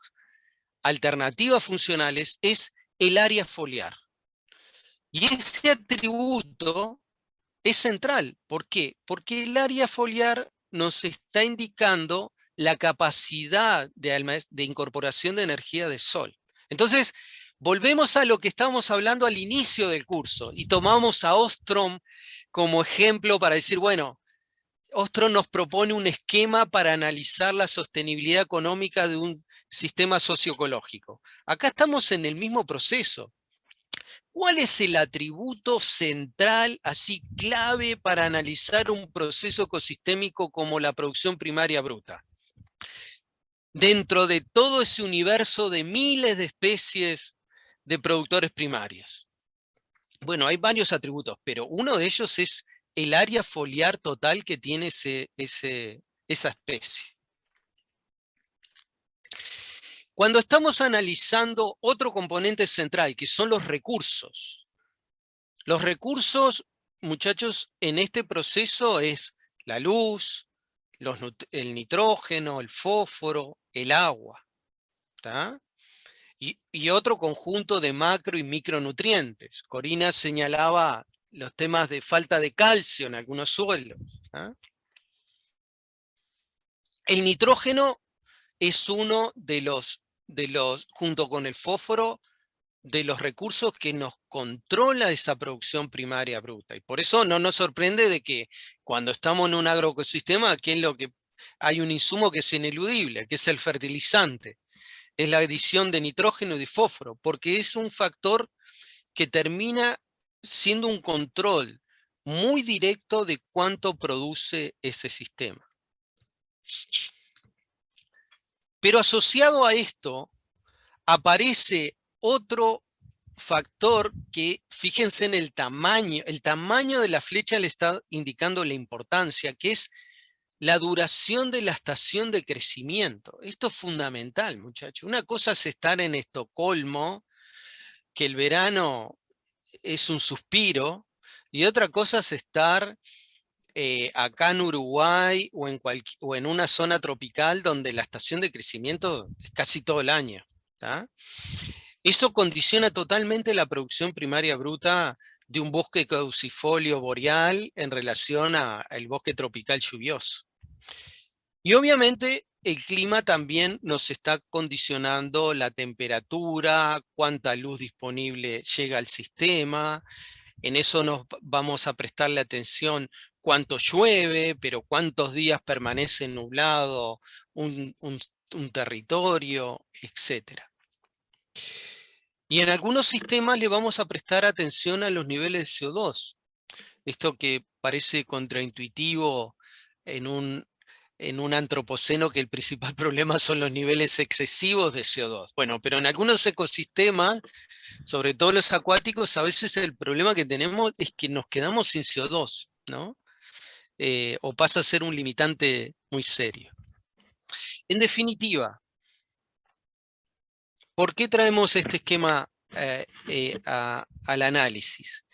alternativas funcionales es el área foliar. Y ese atributo es central. ¿Por qué? Porque el área foliar nos está indicando la capacidad de incorporación de energía del sol. Entonces, volvemos a lo que estábamos hablando al inicio del curso y tomamos a Ostrom como ejemplo para decir, bueno, Ostrom nos propone un esquema para analizar la sostenibilidad económica de un sistema socioecológico. Acá estamos en el mismo proceso. ¿Cuál es el atributo central, así clave, para analizar un proceso ecosistémico como la producción primaria bruta? Dentro de todo ese universo de miles de especies de productores primarios. Bueno, hay varios atributos, pero uno de ellos es el área foliar total que tiene esa especie. Cuando estamos analizando otro componente central, que son los recursos, muchachos, en este proceso es la luz, el nitrógeno, el fósforo, el agua, ¿tá? Y otro conjunto de macro y micronutrientes. Corina señalaba los temas de falta de calcio en algunos suelos, ¿tá? El nitrógeno es uno de los, junto con el fósforo, de los recursos que nos controla esa producción primaria bruta. Y por eso no nos sorprende de que cuando estamos en un agroecosistema, aquí es lo que hay un insumo que es ineludible, que es el fertilizante. Es la adición de nitrógeno y de fósforo, porque es un factor que termina siendo un control muy directo de cuánto produce ese sistema. Pero asociado a esto, aparece otro factor que, fíjense en el tamaño de la flecha le está indicando la importancia, que es la duración de la estación de crecimiento. Esto es fundamental, muchachos. Una cosa es estar en Estocolmo, que el verano es un suspiro, y otra cosa es estar acá en Uruguay o en una zona tropical donde la estación de crecimiento es casi todo el año, ¿tá? Eso condiciona totalmente la producción primaria bruta de un bosque caducifolio boreal en relación al bosque tropical lluvioso. Y obviamente el clima también nos está condicionando la temperatura, cuánta luz disponible llega al sistema. En eso nos vamos a prestarle atención cuánto llueve, pero cuántos días permanece nublado un territorio, etc. Y en algunos sistemas le vamos a prestar atención a los niveles de CO2. Esto que parece contraintuitivo en un antropoceno, que el principal problema son los niveles excesivos de CO2. Bueno, pero en algunos ecosistemas, sobre todo los acuáticos, a veces el problema que tenemos es que nos quedamos sin CO2, ¿no? O pasa a ser un limitante muy serio. En definitiva, ¿por qué traemos este esquema al análisis?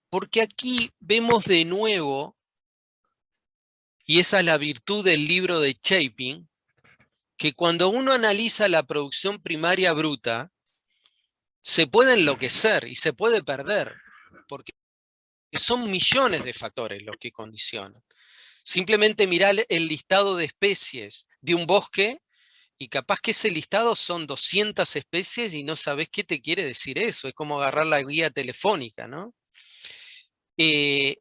Porque aquí vemos de nuevo, y esa es la virtud del libro de Chapin, que cuando uno analiza la producción primaria bruta, se puede enloquecer y se puede perder, porque son millones de factores los que condicionan. Simplemente mirar el listado de especies de un bosque, y capaz que ese listado son 200 especies y no sabes qué te quiere decir eso. Es como agarrar la guía telefónica, ¿no? Y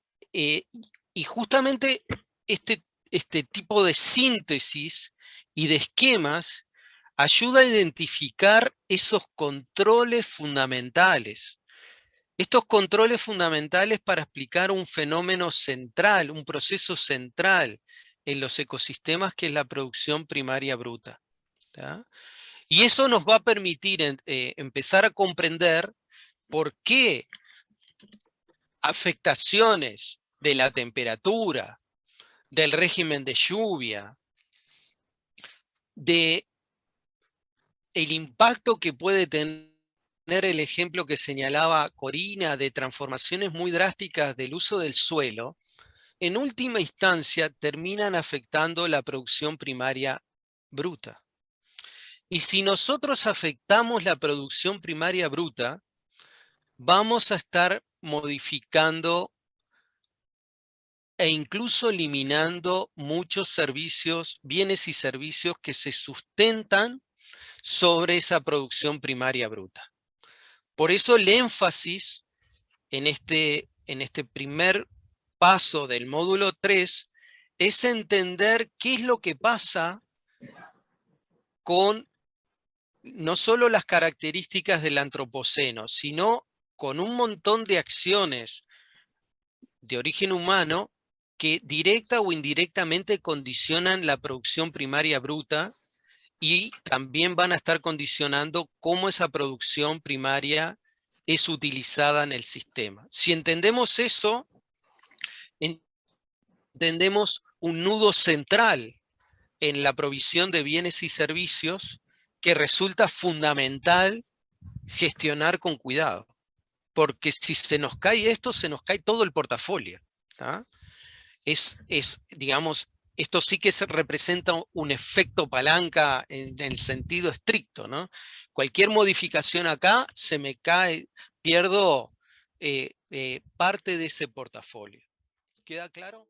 justamente este tipo de síntesis y de esquemas ayuda a identificar esos controles fundamentales. Estos controles fundamentales para explicar un fenómeno central, un proceso central en los ecosistemas, que es la producción primaria bruta, ¿tá? Y eso nos va a permitir empezar a comprender por qué afectaciones de la temperatura, del régimen de lluvia, de el impacto que puede tener el ejemplo que señalaba Corina de transformaciones muy drásticas del uso del suelo, en última instancia terminan afectando la producción primaria bruta. Y si nosotros afectamos la producción primaria bruta, vamos a estar modificando e incluso eliminando muchos servicios, bienes y servicios que se sustentan sobre esa producción primaria bruta. Por eso el énfasis en este primer paso del módulo 3 es entender qué es lo que pasa con no solo las características del antropoceno, sino con un montón de acciones de origen humano que directa o indirectamente condicionan la producción primaria bruta, y también van a estar condicionando cómo esa producción primaria es utilizada en el sistema. Si entendemos eso, entendemos un nudo central en la provisión de bienes y servicios que resulta fundamental gestionar con cuidado. Porque si se nos cae esto, se nos cae todo el portafolio. ¿Tá? Digamos, esto sí que representa un efecto palanca en el sentido estricto, ¿no? Cualquier modificación acá, se me cae, pierdo parte de ese portafolio. ¿Queda claro?